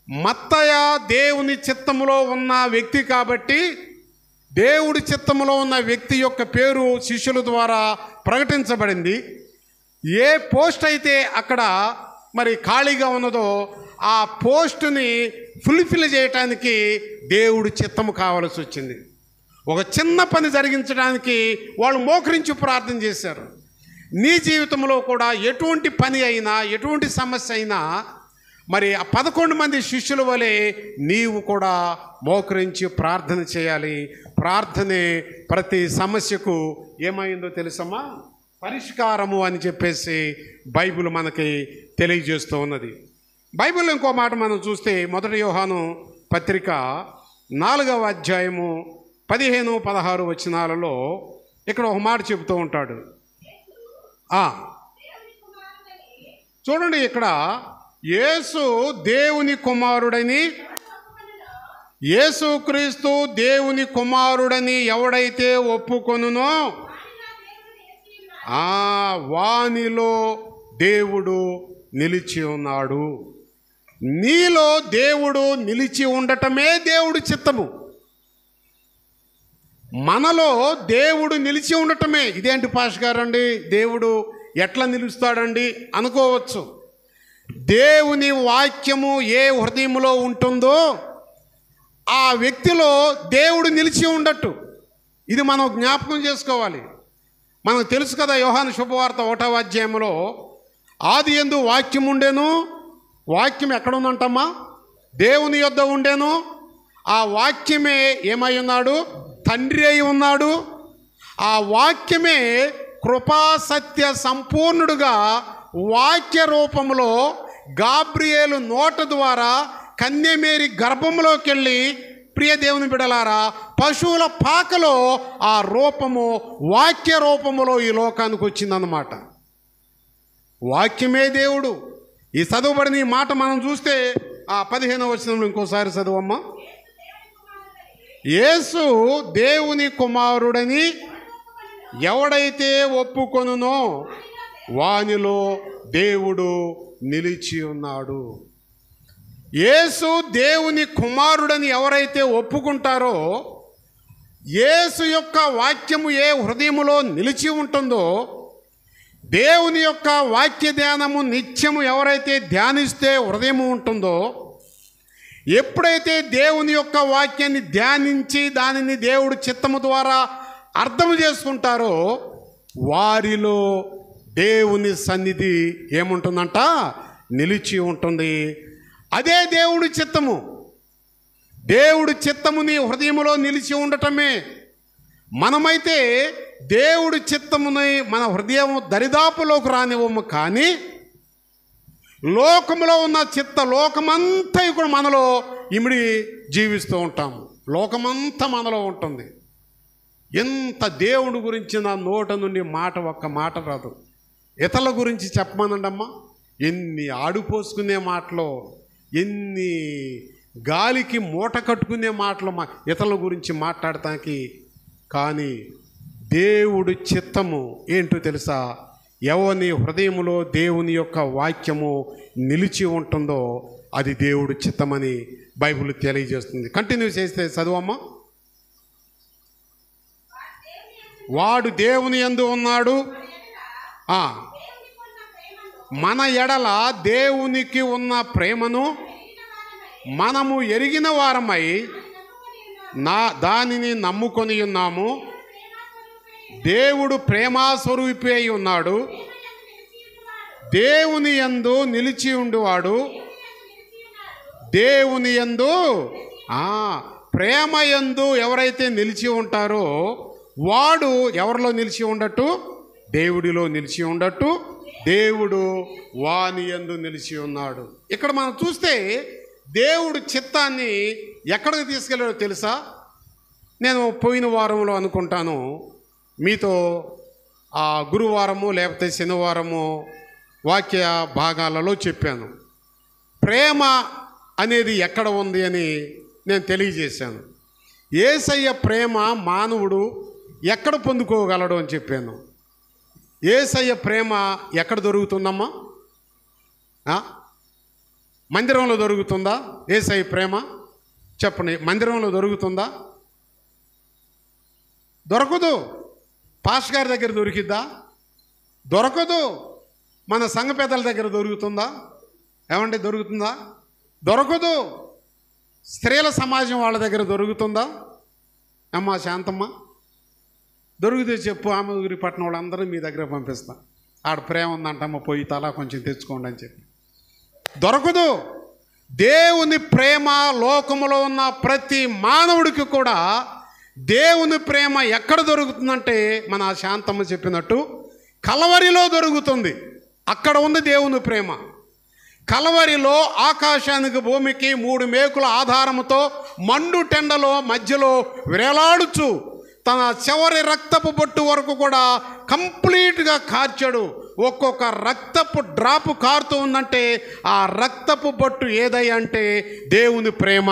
మత్తయ దేవుని చిత్తములో ఉన్న వ్యక్తి కాబట్టి దేవుడి చిత్తములో ఉన్న వ్యక్తి యొక్క పేరు శిష్యుల ద్వారా ప్రకటించబడింది. ఏ పోస్ట్ అయితే అక్కడ మరి ఖాళీగా ఉన్నదో ఆ పోస్టుని ఫుల్ఫిల్ చేయటానికి దేవుడి చిత్తము కావాల్సి వచ్చింది. ఒక చిన్న పని జరిగించడానికి వాళ్ళు మోకరించి ప్రార్థన చేశారు. నీ జీవితంలో కూడా ఎటువంటి పని అయినా, ఎటువంటి సమస్య అయినా మరి ఆ 11 మంది శిష్యుల వలె నీవు కూడా మోకరించి ప్రార్థన చేయాలి. ప్రార్థనే ప్రతి సమస్యకు ఏమైందో తెలుసమ్మా? పరిష్కారము అని చెప్పేసి బైబిల్ మనకి తెలియజేస్తూ ఉన్నది. బైబిల్లో ఇంకో మాట మనం చూస్తే 1 యోహాను పత్రిక 4వ అధ్యాయము 15-16 వచనాలలో ఇక్కడ ఒక మాట చెబుతూ ఉంటాడు. చూడండి, ఇక్కడ యేసు దేవుని కుమారుడని, యేసుక్రీస్తు దేవుని కుమారుడని ఎవడైతే ఒప్పుకొనునో వానిలో దేవుడు నిలిచి ఉన్నాడు. నీలో దేవుడు నిలిచి ఉండటమే దేవుడి చిత్తము. మనలో దేవుడు నిలిచి ఉండటమే. ఇదేంటి పాష గారండి, దేవుడు ఎట్లా నిలుస్తాడండి అనుకోవచ్చు. దేవుని వాక్యము ఏ హృదయంలో ఉంటుందో ఆ వ్యక్తిలో దేవుడు నిలిచి ఉండట్టు. ఇది మనం జ్ఞాపకం చేసుకోవాలి. మనకు తెలుసు కదా, యోహాను శుభవార్త 1వ అధ్యాయంలో ఆది యందు వాక్యం ఉండెను, వాక్యం ఎక్కడ ఉందంటమ్మా? దేవుని యొద్ద ఉండెను, ఆ వాక్యమే ఏమై ఉన్నాడు? తండ్రి అయి ఉన్నాడు. ఆ వాక్యమే కృపా సత్య సంపూర్ణుడుగా వాక్య రూపంలో గాబ్రియేలు నోట ద్వారా కన్యమేరి గర్భంలోకి వెళ్ళి, ప్రియ దేవుని బిడలారా, పశువుల పాకలో ఆ రూపము వాక్య రూపములో ఈ లోకానికి వచ్చిందన్నమాట. వాక్యమే దేవుడు. ఈ చదువుబడిన ఈ మాట మనం చూస్తే ఆ 15వ వచనంలో ఇంకోసారి చదువమ్మా. యేసు దేవుని కుమారుడని ఎవడైతే ఒప్పుకొనునో వానిలో దేవుడు నిలిచి ఉన్నాడు. యేసు దేవుని కుమారుడని ఎవరైతే ఒప్పుకుంటారో, యేసు యొక్క వాక్యము ఏ హృదయములో నిలిచి ఉంటుందో, దేవుని యొక్క వాక్య ధ్యానము నిత్యము ఎవరైతే ధ్యానిస్తే హృదయము ఉంటుందో, ఎప్పుడైతే దేవుని యొక్క వాక్యాన్ని ధ్యానించి దానిని దేవుడి చిత్తము ద్వారా అర్థం చేసుకుంటారో వారిలో దేవుని సన్నిధి ఏముంటుందంట? నిలిచి ఉంటుంది. అదే దేవుడి చిత్తము. దేవుడి చిత్తము నీ హృదయములో నిలిచి ఉండటమే. మనమైతే దేవుడి చిత్తముని మన హృదయం దరిదాపులోకి రానివ్వము, కానీ లోకములో ఉన్న లోకమంతా కూడా మనలో ఇమిడి జీవిస్తూ ఉంటాము. లోకమంతా మనలో ఉంటుంది. ఎంత దేవుడి గురించి నా నోట నుండి ఒక్క మాట రాదు. ఇతరుల గురించి చెప్పమనండమ్మా, ఎన్ని ఆడిపోసుకునే మాటలు, ఎన్ని గాలికి మూట కట్టుకునే మాటలు ఇతరుల గురించి మాట్లాడటానికి. కానీ దేవుడి చిత్తము ఏంటో తెలుసా? ఎవని హృదయములో దేవుని యొక్క వాక్యము నిలిచి ఉంటుందో అది దేవుడి చిత్తమని బైబిల్ తెలియజేస్తుంది. కంటిన్యూ చేస్తే చదువమ్మా. వాడు దేవుని యందు ఉన్నాడు, మన ఎడల దేవునికి ఉన్న ప్రేమను మనము ఎరిగిన వారమై దానిని నమ్ముకొని ఉన్నాము. దేవుడు ప్రేమాస్వరూపి అయి ఉన్నాడు. దేవుని యందు నిలిచి ఉండువాడు దేవుని యందు ప్రేమ యందు ఎవరైతే నిలిచి ఉంటారో వాడు ఎవరిలో నిలిచి ఉండట్టు? దేవుడిలో నిలిచి ఉండట్టు. దేవుడు వాని యందు నిలిచి ఉన్నాడు. ఇక్కడ మనం చూస్తే దేవుడు చిత్తాన్ని ఎక్కడికి తీసుకెళ్ళాడో తెలుసా? నేను పోయిన వారంలో అనుకుంటాను మీతో గురువారము లేకపోతే శనివారము వాక్య భాగాలలో చెప్పాను. ప్రేమ అనేది ఎక్కడ ఉంది అని నేను తెలియజేశాను. యేసయ్య ప్రేమ మానవుడు ఎక్కడ పొందుకోగలడు అని చెప్పాను. యేసయ్య ప్రేమ ఎక్కడ దొరుకుతుందమ్మా? మందిరంలో దొరుకుతుందా యేసయ్య ప్రేమ? చెప్పండి, మందిరంలో దొరుకుతుందా? దొరకదు. పాస్టర్ గారి దగ్గర దొరికిద్దా? దొరకదు. మన సంఘ పెద్దల దగ్గర దొరుకుతుందా? ఏమంటే దొరుకుతుందా? దొరకదు. స్త్రీల సమాజం వాళ్ళ దగ్గర దొరుకుతుందా? అమ్మా శాంతమ్మ, దొరికితే చెప్పు, ఆమె ఊరి పట్టణం వాళ్ళందరూ మీ దగ్గర పంపిస్తా. ఆడ ప్రేమ ఉందంటమ్మ, పోయి తలా కొంచెం తెచ్చుకోండి అని చెప్పి. దొరకదు. దేవుని ప్రేమ లోకములో ఉన్న ప్రతి మానవుడికి కూడా దేవుని ప్రేమ ఎక్కడ దొరుకుతుందంటే మన శాంతమ్మ చెప్పినట్టు కలవరిలో దొరుకుతుంది. అక్కడ ఉంది దేవుని ప్రేమ. కలవరిలో ఆకాశానికి భూమికి 3 మేకుల ఆధారముతో మండు టెండలో మధ్యలో వేలాడుచు తన చివరి రక్తపు బొట్టు వరకు కూడా కంప్లీట్గా కార్చాడు. ఒక్కొక్క రక్తపు డ్రాపు కారుతూ ఉందంటే ఆ రక్తపు బొట్టు ఏదయ్యా అంటే దేవుని ప్రేమ.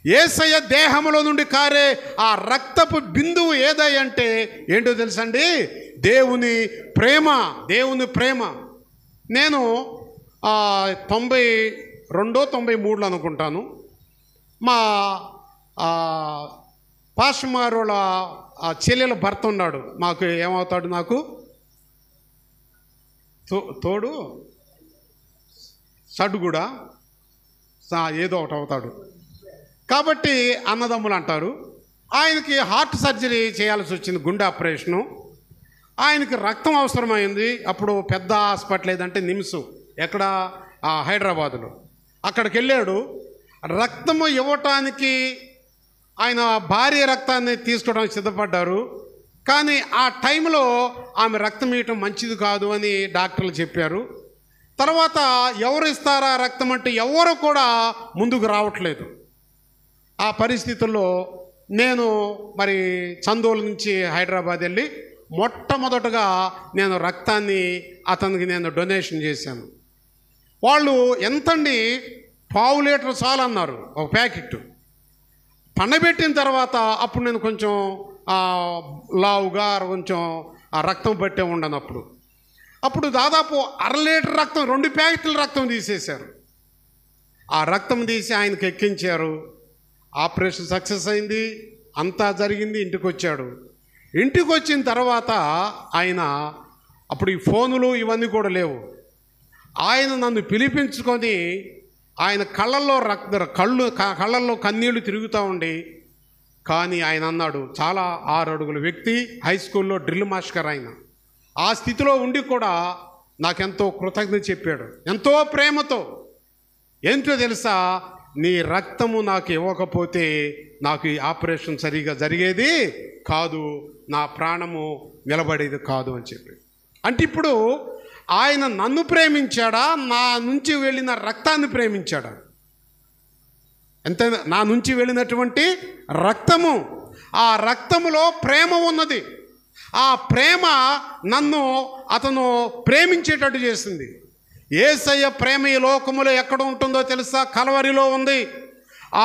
యేసయ్య దేహంలో నుండి కారే ఆ రక్తపు బిందువు ఏదయ్యా అంటే ఏంటో తెలుసండి? దేవుని ప్రేమ. దేవుని ప్రేమ. నేను 92-93 అనుకుంటాను, మా పాషమారోళ్ళ చెల్లెల భర్త ఉన్నాడు. మాకు ఏమవుతాడు? నాకు తోడు సడ్డు కూడా ఏదో ఒకటి అవుతాడు. కాబట్టి అన్నదమ్ములు అంటారు. ఆయనకి హార్ట్ సర్జరీ చేయాల్సి వచ్చింది, గుండె ఆపరేషను. ఆయనకి రక్తం అవసరమైంది. అప్పుడు పెద్ద హాస్పిటల్ ఏదంటే నిమ్స్, ఎక్కడ హైదరాబాదులో. అక్కడికి వెళ్ళాడు. రక్తము ఇవ్వటానికి ఆయన భార్య రక్తాన్ని తీసుకోవడానికి సిద్ధపడ్డారు. కానీ ఆ టైంలో ఆమె రక్తం ఇవ్వటం మంచిది కాదు అని డాక్టర్లు చెప్పారు. తర్వాత ఎవరు ఇస్తారా రక్తం అంటే ఎవరు కూడా ముందుకు రావట్లేదు. ఆ పరిస్థితుల్లో నేను మరి చందోలు నుంచి హైదరాబాద్ వెళ్ళి మొట్టమొదటగా నేను రక్తాన్ని అతనికి నేను డొనేషన్ చేశాను. వాళ్ళు ఎంతండి, 1/2 లీటర్ చాలు అన్నారు ఒక ప్యాకెట్. పండబెట్టిన తర్వాత అప్పుడు నేను కొంచెం లావుగా కొంచెం ఆ రక్తం పట్టే ఉండను. అప్పుడు దాదాపు 1/2 లీటర్ రక్తం, 2 ప్యాకెట్ల రక్తం తీసేశారు. ఆ రక్తం తీసి ఆయనకి ఎక్కించారు. ఆపరేషన్ సక్సెస్ అయింది, అంతా జరిగింది. ఇంటికి వచ్చాడు. ఇంటికి వచ్చిన తర్వాత ఆయన, అప్పుడు ఈ ఫోనులు ఇవన్నీ కూడా లేవు, ఆయన నన్ను పిలిపించుకొని ఆయన కళ్ళల్లో కన్నీళ్లు తిరుగుతూ ఉండి, కానీ ఆయన అన్నాడు, చాలా 6 అడుగుల వ్యక్తి, హై స్కూల్లో డ్రిల్ మాస్టర్ ఆయన, ఆ స్థితిలో ఉండి కూడా నాకెంతో కృతజ్ఞత చెప్పాడు, ఎంతో ప్రేమతో. ఏంటో తెలుసా? నీ రక్తము నాకు ఇవ్వకపోతే నాకు ఈ ఆపరేషన్ సరిగా జరిగేది కాదు, నా ప్రాణము నిలబడేది కాదు అని చెప్పి. అంటే ఇప్పుడు ఆయన నన్ను ప్రేమించాడా, నా నుంచి వెళ్ళిన రక్తాన్ని ప్రేమించాడా? ఎంత, నా నుంచి వెళ్ళినటువంటి రక్తము, ఆ రక్తములో ప్రేమ ఉన్నది. ఆ ప్రేమ నన్ను అతను ప్రేమించేటట్టు చేసింది. యేసయ్య ప్రేమ ఈ లోకములో ఎక్కడ ఉంటుందో తెలుసా? కలవరిలో ఉంది.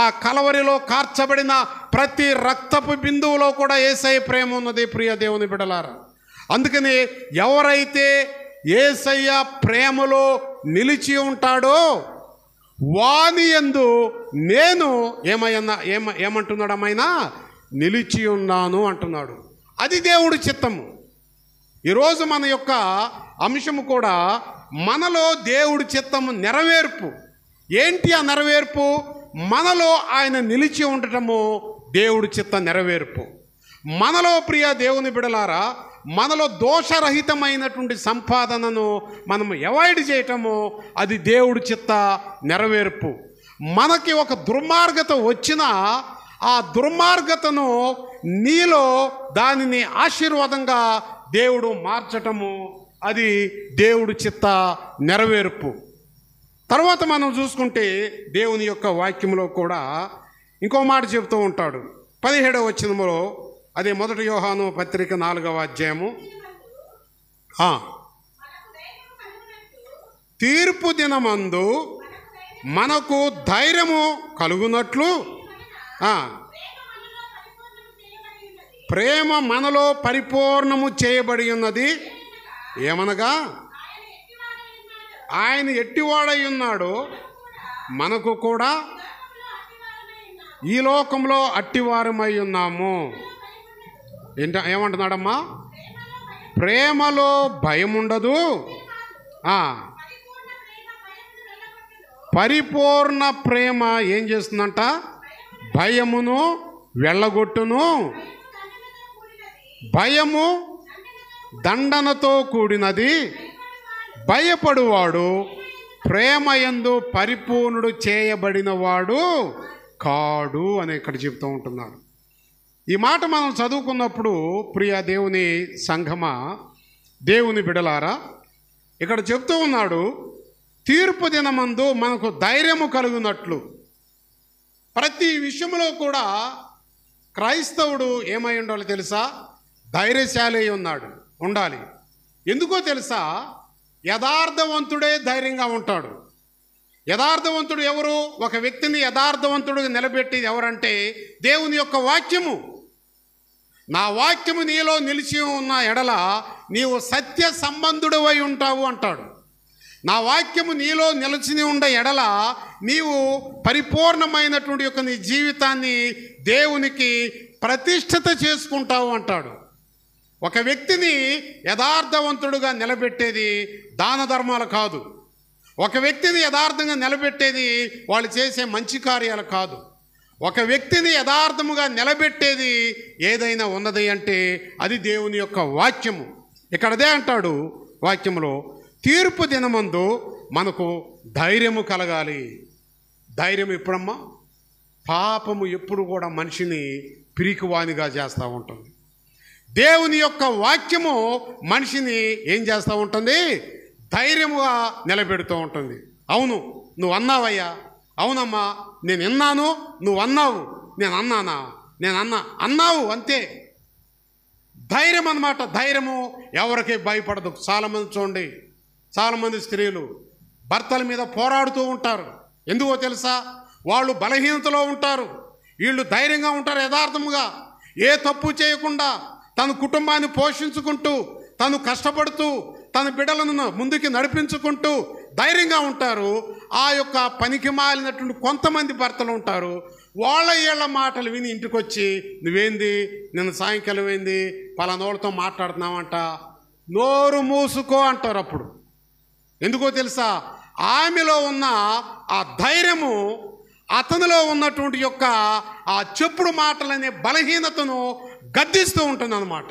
ఆ కలవరిలో కార్చబడిన ప్రతి రక్తపు బిందువులో కూడా యేసయ్య ప్రేమ ఉన్నది. ప్రియ దేవుని బిడ్డలారా, అందుకని ఎవరైతే యేసయ్య ప్రేమలో నిలిచి ఉంటాడో వాని యందు నేను ఏమంటున్నాడు అమ్మాయినా? నిలిచి ఉన్నాను అంటున్నాడు. అది దేవుడి చిత్తము. ఈరోజు మన యొక్క అంశము కూడా మనలో దేవుడి చిత్తము నెరవేర్పు. ఏంటి ఆ నెరవేర్పు? మనలో ఆయన నిలిచి ఉండటము దేవుడి చిత్త నెరవేర్పు. మనలో ప్రియ దేవుని బిడలారా, మనలో దోషరహితమైనటువంటి సంపాదనను మనం అవాయిడ్ చేయటము అది దేవుడి చిత్త నెరవేర్పు. మనకి ఒక దుర్మార్గత వచ్చినా ఆ దుర్మార్గతను నీలో దానిని ఆశీర్వాదంగా దేవుడు మార్చటము అది దేవుడి చిత్త నెరవేర్పు. తర్వాత మనం చూసుకుంటే దేవుని యొక్క వాక్యంలో కూడా ఇంకో మాట చెబుతూ ఉంటాడు. 17వ వచనములో, అదే 1 యోహాను పత్రిక 4వ అధ్యాయము, తీర్పు దినమందు మనకు ధైర్యము కలుగునట్లు ప్రేమ మనలో పరిపూర్ణము చేయబడి ఉన్నది. ఏమనగా ఆయన ఎట్టివాడై ఉన్నాడో మనకు కూడా ఈ లోకంలో అట్టివారమై ఉన్నాము. ఏమంటున్నాడమ్మా? ప్రేమలో భయం ఉండదు, పరిపూర్ణ ప్రేమ ఏం చేస్తుందంట? భయమును వెళ్ళగొట్టును. భయము దండనతో కూడినది, భయపడువాడు ప్రేమయందు పరిపూర్ణుడు చేయబడినవాడు కాడు అని ఇక్కడ చెప్తూ ఉంటున్నాడు. ఈ మాట మనం చదువుకున్నప్పుడు ప్రియ దేవుని సంఘమా, దేవుని బిడలారా, ఇక్కడ చెప్తూ ఉన్నాడు, తీర్పు దినమందు మనకు ధైర్యము కలుగునట్లు. ప్రతి విషయంలో కూడా క్రైస్తవుడు ఏమై ఉండాలో తెలుసా? ధైర్యశాలి ఉండాలి. ఎందుకో తెలుసా? యథార్థవంతుడే ధైర్యంగా ఉంటాడు. యథార్థవంతుడు ఎవరు? ఒక వ్యక్తిని యథార్థవంతుడిగా నిలబెట్టేది ఎవరంటే దేవుని యొక్క వాక్యము. నా వాక్యము నీలో నిలిచి ఉన్న ఎడల నీవు సత్య సంబంధుడవై ఉంటావు అంటాడు. నా వాక్యము నీలో నిలిచి ఉండ ఎడల నీవు పరిపూర్ణమైనటువంటి యొక్క నీ జీవితాన్ని దేవునికి ప్రతిష్ఠిత చేసుకుంటావు అంటాడు. ఒక వ్యక్తిని యథార్థవంతుడుగా నిలబెట్టేది దాన ధర్మాలు కాదు. ఒక వ్యక్తిని యథార్థంగా నిలబెట్టేది వాళ్ళు చేసే మంచి కార్యాలు కాదు. ఒక వ్యక్తిని యథార్థముగా నిలబెట్టేది ఏదైనా ఉన్నది అంటే అది దేవుని యొక్క వాక్యము. ఇక్కడ అదే అంటాడు వాక్యములో, తీర్పు దినమందు మనకు ధైర్యము కలగాలి. ధైర్యం ఎప్పుడమ్మా? పాపము ఎప్పుడు కూడా మనిషిని పిరికివానిగా చేస్తూ ఉంటుంది. దేవుని యొక్క వాక్యము మనిషిని ఏం చేస్తూ ఉంటుంది? ధైర్యముగా నిలబెడుతూ ఉంటుంది. అవును, నువ్వు అన్నావయ్యా, అవునమ్మా, నేను విన్నాను, నువ్వు అన్నావు, నేను అన్నానా, అన్నావు, అంతే. ధైర్యం అన్నమాట. ధైర్యము ఎవరికి భయపడదు. చాలామంది చూడండి, చాలామంది స్త్రీలు భర్తల మీద పోరాడుతూ ఉంటారు. ఎందుకో తెలుసా? వాళ్ళు బలహీనతలో ఉంటారు, వీళ్ళు ధైర్యంగా ఉంటారు. యథార్థముగా ఏ తప్పు చేయకుండా తన కుటుంబాన్ని పోషించుకుంటూ, తను కష్టపడుతూ, తన బిడ్డలను ముందుకి నడిపించుకుంటూ ధైర్యంగా ఉంటారు. ఆ యొక్క పనికి మాలినటువంటి కొంతమంది భర్తలు ఉంటారు. వీళ్ళ మాటలు విని ఇంటికి వచ్చి, నువ్వేంది నిన్న సాయంకాలం ఏంది పలానోళ్ళతో మాట్లాడుతున్నావంట, నోరు మూసుకో అంటారు. అప్పుడు ఎందుకో తెలుసా? ఆమెలో ఉన్న ఆ ధైర్యము అతనిలో ఉన్నటువంటి యొక్క ఆ చెప్పుడు మాటలనే బలహీనతను గద్దిస్తూ ఉంటుంది అన్నమాట.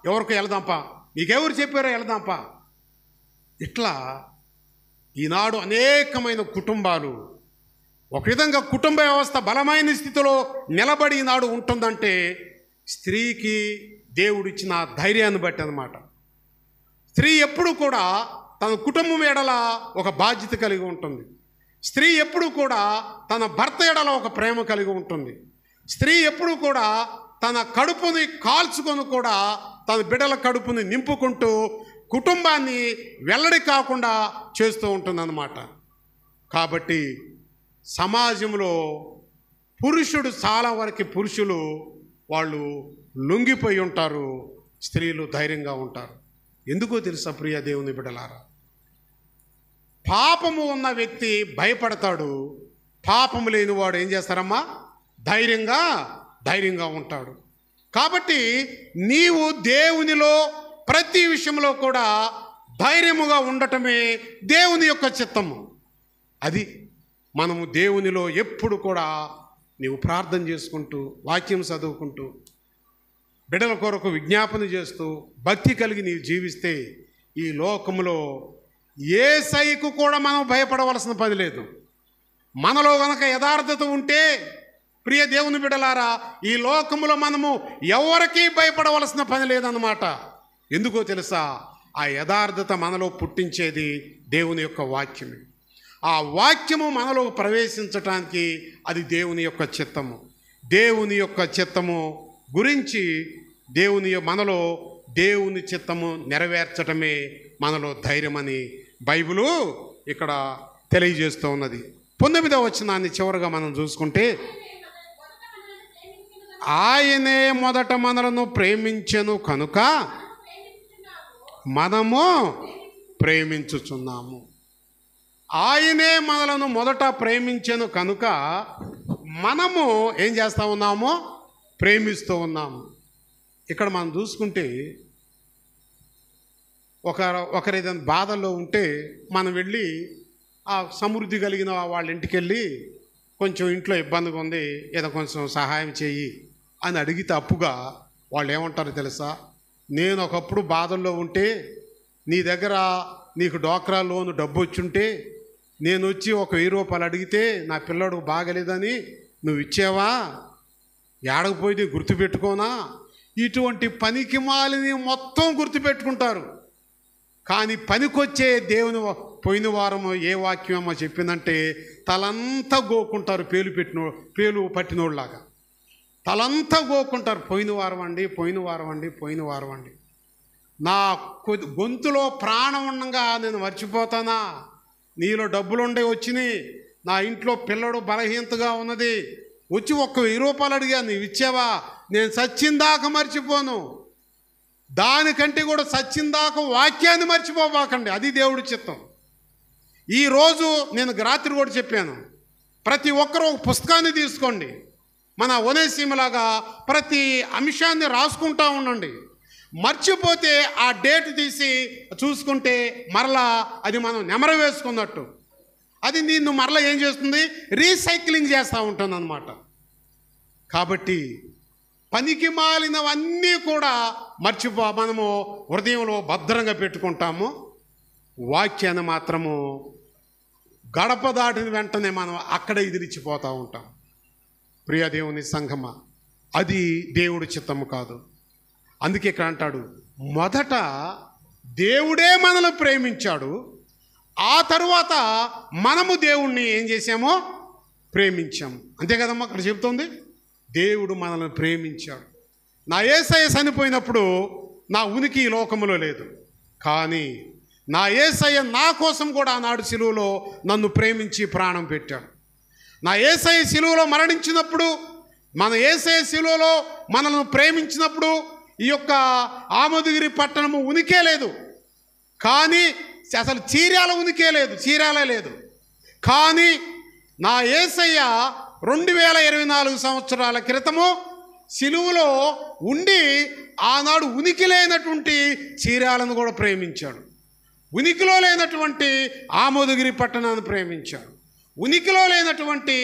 ఎవరికి వెళదాంపా, నీకెవరు చెప్పారో వెళదాంపా. ఇట్లా ఈనాడు అనేకమైన కుటుంబాలు ఒక విధంగా కుటుంబ వ్యవస్థ బలమైన స్థితిలో నిలబడి ఈనాడు ఉంటుందంటే స్త్రీకి దేవుడిచ్చిన ధైర్యాన్ని బట్టి అన్నమాట. స్త్రీ ఎప్పుడు కూడా తన కుటుంబం ఎడల ఒక బాధ్యత కలిగి ఉంటుంది. స్త్రీ ఎప్పుడు కూడా తన భర్త ఎడల ఒక ప్రేమ కలిగి ఉంటుంది. స్త్రీ ఎప్పుడు కూడా తన కడుపుని కాల్చుకొని కూడా తన బిడ్డల కడుపుని నింపుకుంటూ కుటుంబాన్ని వెల్లడి కాకుండా చేస్తూ ఉంటుందన్నమాట. కాబట్టి సమాజంలో పురుషుడు చాలా వరకు పురుషులు వాళ్ళు లొంగిపోయి ఉంటారు, స్త్రీలు ధైర్యంగా ఉంటారు. ఎందుకో తెలుసా ప్రియ దేవుని బిడ్డలారా? పాపము ఉన్న వ్యక్తి భయపడతాడు, పాపము లేనివాడు ఏం చేస్తారమ్మా? ధైర్యంగా ఉంటాడు. కాబట్టి నీవు దేవునిలో ప్రతి విషయంలో కూడా ధైర్యముగా ఉండటమే దేవుని యొక్క చిత్తము. అది మనము దేవునిలో ఎప్పుడు కూడా నీవు ప్రార్థన చేసుకుంటూ, వాక్యం చదువుకుంటూ, బిడ్డల కొరకు విజ్ఞాపన చేస్తూ, భక్తి కలిగి నీవు జీవిస్తే ఈ లోకములో ఏ సైకు కూడా మనం భయపడవలసిన పని లేదు. మనలో గనక యథార్థత ఉంటే ప్రియ దేవుని బిడ్డలారా, ఈ లోకములో మనము ఎవరికీ భయపడవలసిన పని లేదన్నమాట. ఎందుకో తెలుసా? ఆ యథార్థత మనలో పుట్టించేది దేవుని యొక్క వాక్యమే. ఆ వాక్యము మనలో ప్రవేశించటానికి అది దేవుని యొక్క చిత్తము. దేవుని యొక్క చిత్తము గురించి మనలో దేవుని చిత్తము నెరవేర్చటమే మనలో ధైర్యమని బైబిలు ఇక్కడ తెలియజేస్తూ ఉన్నది. 9వ వచనాన్ని చివరిగా మనం చూసుకుంటే, ఆయనే మొదట మనలను ప్రేమించెను కనుక మనము ప్రేమించుచున్నాము. ఆయనే మనలను మొదట ప్రేమించెను కనుక మనము ఏం చేస్తూ ఉన్నాము? ప్రేమిస్తూ ఉన్నాము. ఇక్కడ మనం చూసుకుంటే ఒకరు ఏదైనా బాధల్లో ఉంటే మనం వెళ్ళి ఆ సమృద్ధి కలిగిన వాళ్ళ ఇంటికి వెళ్ళి కొంచెం ఇంట్లో ఇబ్బందిగా ఉంది, ఏదో కొంచెం సహాయం చేయి అని అడిగితే అప్పుగా వాళ్ళు ఏమంటారో తెలుసా? నేను ఒకప్పుడు బాధల్లో ఉంటే నీ దగ్గర నీకు డోక్రా లోను డబ్బు వచ్చుంటే నేను వచ్చి ఒక 1000 రూపాయలు అడిగితే నా పిల్లడు బాగలేదని నువ్వు ఇచ్చావా? ఏడకపోయి గుర్తుపెట్టుకోనా? ఇటువంటి పనికి మాలిని మొత్తం గుర్తుపెట్టుకుంటారు. కానీ పనికొచ్చే దేవుని పోయిన వారము ఏ వాక్యమో చెప్పిందంటే తలంతా గోకుంటారు. పేలు పట్టినోళ్ళలాగా తలంతా గోకుంటారు. పోయిన వారం అండి. నా గొంతులో ప్రాణం ఉండగా నేను మర్చిపోతానా? నీలో డబ్బులుండే వచ్చినాయి, నా ఇంట్లో పిల్లడు బలహీనతగా ఉన్నది, వచ్చి ఒక్క 1000 రూపాయలు అడిగా, నీవు ఇచ్చావా? నేను సచ్చిందాక మర్చిపోను. దానికంటే కూడా సచ్చిందాక వాక్యాన్ని మర్చిపోబాకండి. అది దేవుడి చిత్తం. ఈరోజు నేను రాత్రి కూడా చెప్పాను, ప్రతి ఒక్కరూ ఒక పుస్తకాన్ని తీసుకోండి. మన ఒనేసిమలాగా ప్రతి అంశాన్ని రాసుకుంటూ ఉండండి. మర్చిపోతే ఆ డేట్ తీసి చూసుకుంటే మరలా అది మనం నెమరు వేసుకున్నట్టు అది నిన్ను మరలా ఏం చేస్తుంది? రీసైక్లింగ్ చేస్తూ ఉంటుంది అన్నమాట. కాబట్టి పనికి మాలినవన్నీ కూడా మనము హృదయంలో భద్రంగా పెట్టుకుంటాము. వాక్యాన్ని మాత్రము గడప దాటిన వెంటనే మనం అక్కడే ఎదిరిచ్చిపోతూ ఉంటాం. ప్రియ దేవుని సంఘమా, అది దేవుడి చిత్తము కాదు. అందుకే ఇక్కడ అంటాడు, మొదట దేవుడే మనల్ని ప్రేమించాడు, ఆ తరువాత మనము దేవుణ్ణి ఏం చేసామో ప్రేమించాము. అంతే కదమ్మా అక్కడ చెబుతోంది. దేవుడు మనల్ని ప్రేమించాడు. నా యేసయ్య చనిపోయినప్పుడు నా ఉనికి ఈ లోకములో లేదు, కానీ నా యేసయ్య నా కోసం కూడా ఆనాడు సిలువలో నన్ను ప్రేమించి ప్రాణం పెట్టాడు. నా యేసయ్య సిలువలో మరణించినప్పుడు, మన యేసయ్య సిలువలో మనల్ని ప్రేమించినప్పుడు ఈ యొక్క ఆమోదగిరి పట్టణము ఉనికే లేదు, కానీ అసలు చీరాలే లేదు. కానీ నా యేసయ్య 2024 సంవత్సరాల క్రితము సిలువలో ఉండి ఆనాడు ఉనికి లేనటువంటి చీరాలను కూడా ప్రేమించాడు. ఉనికిలో లేనటువంటి ఆమోదగిరి పట్టణాన్ని ప్రేమించాడు. ఉనికిలో లేనటువంటి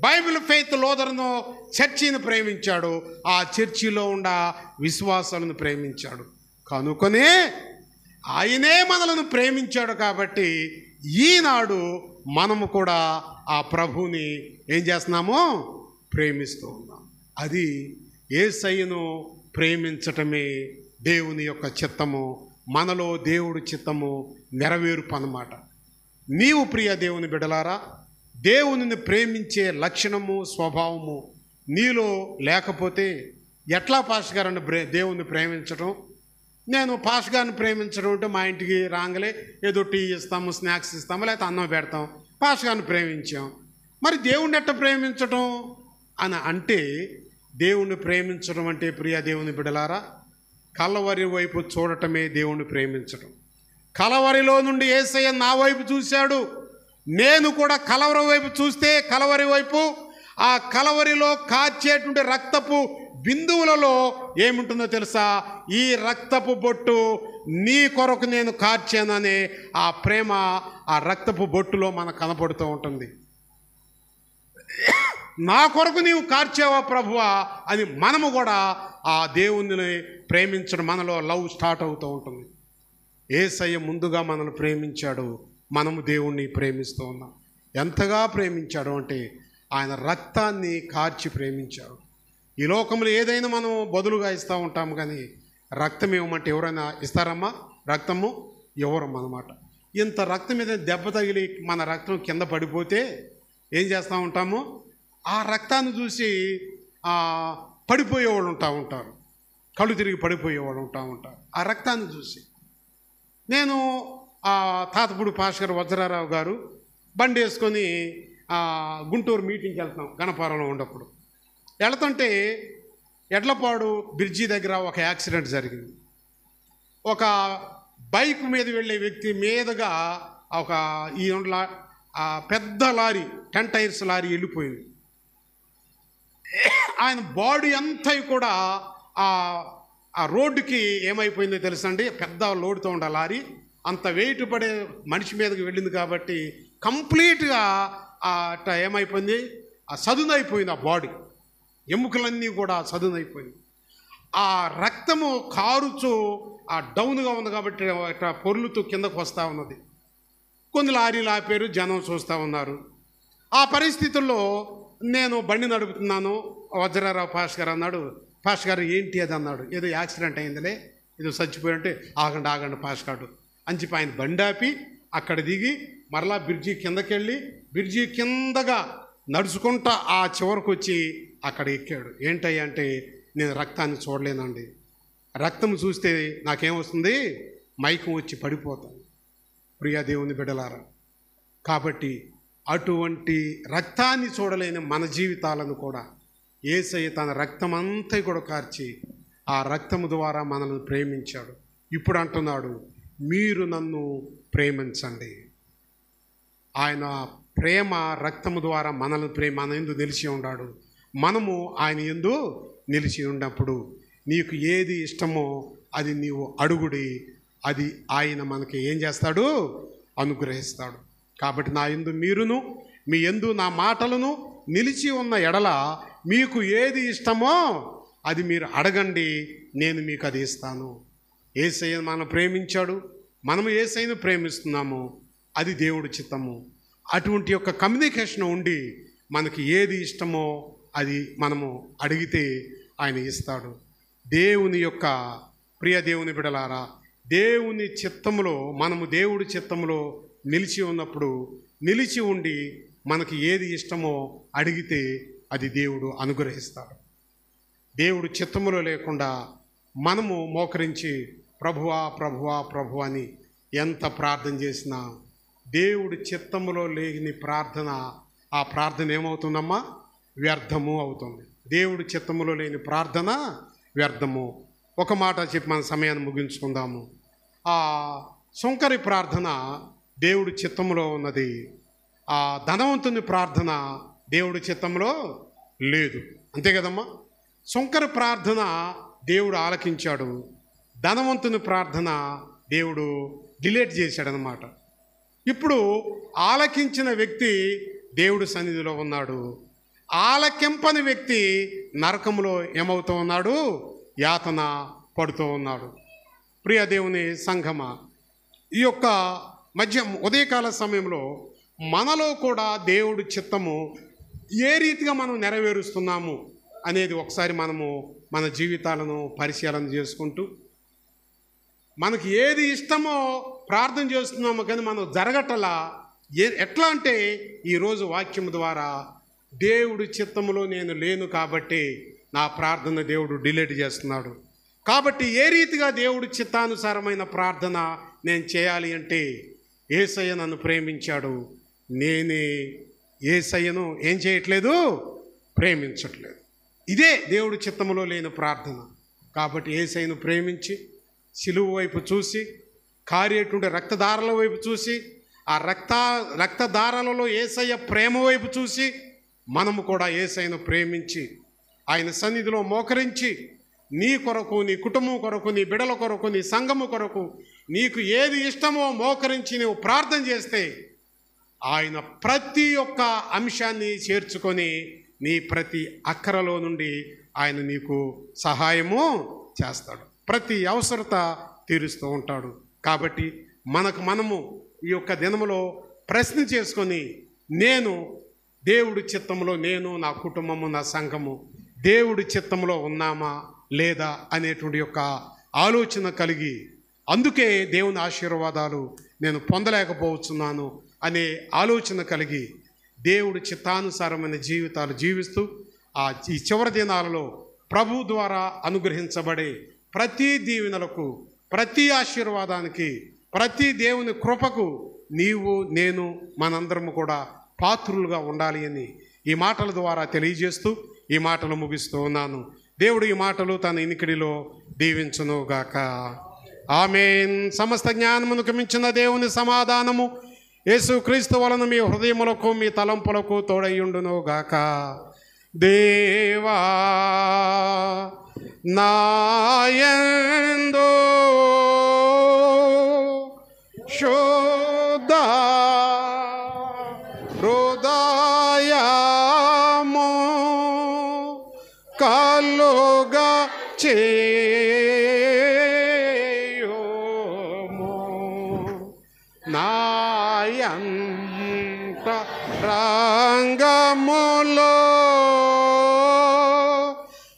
బైబిల్ ఫెయిత్ లోదర్ను చర్చిని ప్రేమించాడు. ఆ చర్చిలో ఉన్న విశ్వాసాలను ప్రేమించాడు. కనుకనే ఆయనే మనలను ప్రేమించాడు. కాబట్టి ఈనాడు మనము కూడా ఆ ప్రభువుని ఏం చేస్తున్నామో ప్రేమిస్తూ ఉన్నాం. అది యేసయ్యను ప్రేమించటమే దేవుని యొక్క చిత్తము. మనలో దేవుడి చిత్తము నెరవేర్పు అన్నమాట. నీవు ప్రియ దేవుని బిడ్డలారా, దేవునిని ప్రేమించే లక్షణము స్వభావము నీలో లేకపోతే ఎట్లా పాస్టర్ గారిని దేవుణ్ణి ప్రేమించడం? నేను పాస్టర్ గారిని ప్రేమించడం అంటే మా ఇంటికి రాగానే ఏదో టీ ఇస్తాము, స్నాక్స్ ఇస్తాము, లేకపోతే అన్నం పెడతాం, పాస్టర్ గారిని ప్రేమించాం. మరి దేవుణ్ణి ఎట్లా ప్రేమించడం అని అంటే, దేవుణ్ణి ప్రేమించడం అంటే ప్రియ దేవుని బిడ్డలారా, కలవరి వైపు చూడటమే దేవుణ్ణి ప్రేమించడం. కలవరిలో నుండి యేసయ్య నా వైపు చూశాడు, నేను కూడా కలవరి వైపు చూస్తే, కలవరి వైపు ఆ కలవరిలో కార్చేటువంటి రక్తపు బిందువులలో ఏముంటుందో తెలుసా? ఈ రక్తపు బొట్టు నీ కొరకు నేను కార్చాననే ఆ ప్రేమ ఆ రక్తపు బొట్టులో మనకు కనపడుతూ ఉంటుంది. నా కొరకు నీవు కార్చావా ప్రభువా అని మనము కూడా ఆ దేవుణ్ణి ప్రేమించడం, మనలో లవ్ స్టార్ట్ అవుతూ ఉంటుంది. యేసయ్య ముందుగా మనల్ని ప్రేమించాడు, మనము దేవుణ్ణి ప్రేమిస్తూ ఉన్నాం. ఎంతగా ప్రేమించాడు అంటే ఆయన రక్తాన్ని కార్చి ప్రేమించాడు. ఈ లోకంలో ఏదైనా మనం బదులుగా ఇస్తూ ఉంటాము, కానీ రక్తం ఇవ్వమంటే ఎవరైనా ఇస్తారమ్మా? రక్తము ఇవ్వరం అన్నమాట. ఇంత రక్తం మీద దెబ్బ తగిలి మన రక్తం కింద పడిపోతే ఏం చేస్తూ ఉంటాము? ఆ రక్తాన్ని చూసి పడిపోయేవాళ్ళు ఉంటారు, కళ్ళు తిరిగి పడిపోయేవాళ్ళు ఉంటారు ఆ రక్తాన్ని చూసి. నేను తాతపూడి పాస్టర్ వజ్రారావు గారు బండి వేసుకొని గుంటూరు మీటింగ్కి వెళ్తాం గణపారంలో ఉన్నప్పుడు. వెళ్తుంటే ఎడ్లపాడు బ్రిడ్జి దగ్గర ఒక యాక్సిడెంట్ జరిగింది. ఒక బైక్ మీద వెళ్ళే వ్యక్తి మీదుగా ఒక పెద్ద లారీ 10 టైర్స్ లారీ వెళ్ళిపోయింది. ఆయన బాడీ అంతా కూడా ఆ రోడ్డుకి ఏమైపోయిందో తెలుసండి, పెద్ద లోడ్తో ఉండే లారీ అంత వెయిట్ పడే మనిషి మీదకి వెళ్ళింది కాబట్టి కంప్లీట్గా ఏమైపోయింది, సదునైపోయింది ఆ బాడీ, ఎముకలన్నీ కూడా సదునైపోయింది. ఆ రక్తము కారుచు డౌన్గా ఉంది కాబట్టి పొర్లుతూ కిందకు వస్తూ ఉన్నది. కొన్ని లారీలు ఆపారు, జనం చూస్తూ ఉన్నారు. ఆ పరిస్థితుల్లో నేను బండి నడుపుతున్నాను. వజ్రారావు పాస్టర్ గారు అన్నాడు, పాస్టర్ గారు ఏంటి అది అన్నాడు. ఏదో యాక్సిడెంట్ అయిందిలే, ఏదో చచ్చిపోయి అంటే ఆగండి పాస్టర్ గారు అని చెప్పి ఆయన బండి ఆపి అక్కడ దిగి మరలా బ్రిడ్జి కిందకెళ్ళి బ్రిడ్జి కిందగా నడుచుకుంటా ఆ చివరికి వచ్చి అక్కడ ఎక్కాడు. ఏంటయ్యా అంటే, నేను రక్తాన్ని చూడలేనండి, రక్తం చూస్తే నాకేమొస్తుంది, మైకం వచ్చి పడిపోతాను. ప్రియా దేవుని బిడ్డలారా, కాబట్టి అటువంటి రక్తాన్ని చూడలేని మన జీవితాలను కూడా యేసయ్య తన రక్తమంతా కూడా కార్చి ఆ రక్తము ద్వారా మనల్ని ప్రేమించాడు. ఇప్పుడు అంటున్నాడు, మీరు నన్ను ప్రేమించండి. ఆయన ప్రేమ రక్తము ద్వారా మనల్ని మన యందు నిలిచి ఉన్నాడు. మనము ఆయన యందు నిలిచి ఉన్నప్పుడు నీకు ఏది ఇష్టమో అది నీవు అడుగుడి, అది ఆయన మనకి ఏం చేస్తాడు, అనుగ్రహిస్తాడు. కాబట్టి నా యందు మీరును మీ యందు నా మాటలను నిలిచి ఉన్న ఎడల మీకు ఏది ఇష్టమో అది మీరు అడగండి, నేను మీకు అది ఇస్తాను. యేసయ్య మనల్ని ప్రేమించాడు, మనము యేసయ్యను ప్రేమిస్తున్నాము, అది దేవుడి చిత్తము. అటువంటి యొక్క కమ్యూనికేషన్ ఉండి మనకి ఏది ఇష్టమో అది మనము అడిగితే ఆయన ఇస్తాడు. దేవుని యొక్క ప్రియ దేవుని బిడలారా, దేవుని చిత్తములో మనము దేవుడి చిత్తములో నిలిచి ఉన్నప్పుడు, నిలిచి ఉండి మనకి ఏది ఇష్టమో అడిగితే అది దేవుడు అనుగ్రహిస్తాడు. దేవుడు చిత్తములో లేకుండా మనము మోకరించి ప్రభువా ప్రభువా ప్రభు అని ఎంత ప్రార్థన చేసినా దేవుడి చిత్తములో లేని ప్రార్థన, ఆ ప్రార్థన ఏమవుతుందమ్మా, వ్యర్థము అవుతుంది. దేవుడి చిత్తములో లేని ప్రార్థన వ్యర్థము. ఒక మాట చెప్పి మన సమయాన్ని ముగించుకుందాము. ఆ సుంకరి ప్రార్థన దేవుడి చిత్తములో ఉన్నది, ఆ ధనవంతుని ప్రార్థన దేవుడి చిత్తంలో లేదు. అంతే కదమ్మా. సుంకరి ప్రార్థన దేవుడు ఆలకించాడు, ధనవంతుని ప్రార్థన దేవుడు డిలీట్ చేశాడనమాట. ఇప్పుడు ఆలకించిన వ్యక్తి దేవుడి సన్నిధిలో ఉన్నాడు, ఆలకింపని వ్యక్తి నరకంలో ఏమవుతూ ఉన్నాడు, యాతన పడుతూ ఉన్నాడు. ప్రియ దేవుని సంఘమా, ఈ యొక్క ఉదయకాల సమయంలో మనలో కూడా దేవుడి చిత్తము ఏ రీతిగా మనం నెరవేరుస్తున్నాము అనేది ఒకసారి మనము మన జీవితాలను పరిశీలన చేసుకుంటూ, మనకి ఏది ఇష్టమో ప్రార్థన చేస్తున్నామో కానీ మనం జరగటలా. ఎట్లా అంటే ఈరోజు వాక్యం ద్వారా దేవుడి చిత్తములో నేను లేను కాబట్టి నా ప్రార్థన దేవుడు డిలీట్ చేస్తున్నాడు. కాబట్టి ఏ రీతిగా దేవుడి చిత్తానుసారమైన ప్రార్థన నేను చేయాలి అంటే, యేసయ్య నన్ను ప్రేమించాడు, నేనే యేసయ్యను ఏం చేయట్లేదు, ప్రేమించట్లేదు. ఇదే దేవుడి చిత్తములో లేని ప్రార్థన. కాబట్టి యేసయ్యను ప్రేమించి సిలువ వైపు చూసి, కారేటువంటి రక్తధారల వైపు చూసి, ఆ రక్తధారలలో యేసయ్య ప్రేమ వైపు చూసి మనము కూడా యేసయ్యను ప్రేమించి ఆయన సన్నిధిలో మోకరించి నీ కొరకు, నీ కుటుంబం కొరకు, నీ బిడల కొరకు, నీ సంఘము కొరకు నీకు ఏది ఇష్టమో మోకరించి నువ్వు ప్రార్థన చేస్తే ఆయన ప్రతి ఒక్క అంశాన్ని చేర్చుకొని నీ ప్రతి అక్కరలో నుండి ఆయన నీకు సహాయము చేస్తాడు, ప్రతి అవసరత తీరుస్తూ ఉంటాడు. కాబట్టి మనము ఈ యొక్క దినములో ప్రశ్న చేసుకొని, నేను దేవుడి చిత్తంలో, నేను నా కుటుంబము నా సంఘము దేవుడి చిత్తంలో ఉన్నామా లేదా అనేటువంటి యొక్క ఆలోచన కలిగి అందుకే దేవుని ఆశీర్వాదాలు నేను పొందలేకపోతున్నాను అనే ఆలోచన కలిగి దేవుడి చిత్తానుసారమైన జీవితాలు జీవిస్తూ ఈ చివరి దినాలలో ప్రభు ద్వారా అనుగ్రహించబడే ప్రతి దీవెనలకు, ప్రతి ఆశీర్వాదానికి, ప్రతి దేవుని కృపకు నీవు నేను మనందరము కూడా పాత్రులుగా ఉండాలి అని ఈ మాటల ద్వారా తెలియజేస్తూ ఈ మాటలు ముగిస్తూ ఉన్నాను. దేవుడు ఈ మాటలు తన ఇనికిడిలో దీవించునుగాక. ఆమేన్. సమస్త జ్ఞానమునకు మించిన దేవుని సమాధానము యేసుక్రీస్తు వలన మీ హృదయములకు, మీ తలంపులకు తోడయ్యుండునుగాక. దేవా నాయందు శుద్ధ హృదయము కలుగా చేయుము, నాయంత రంగములో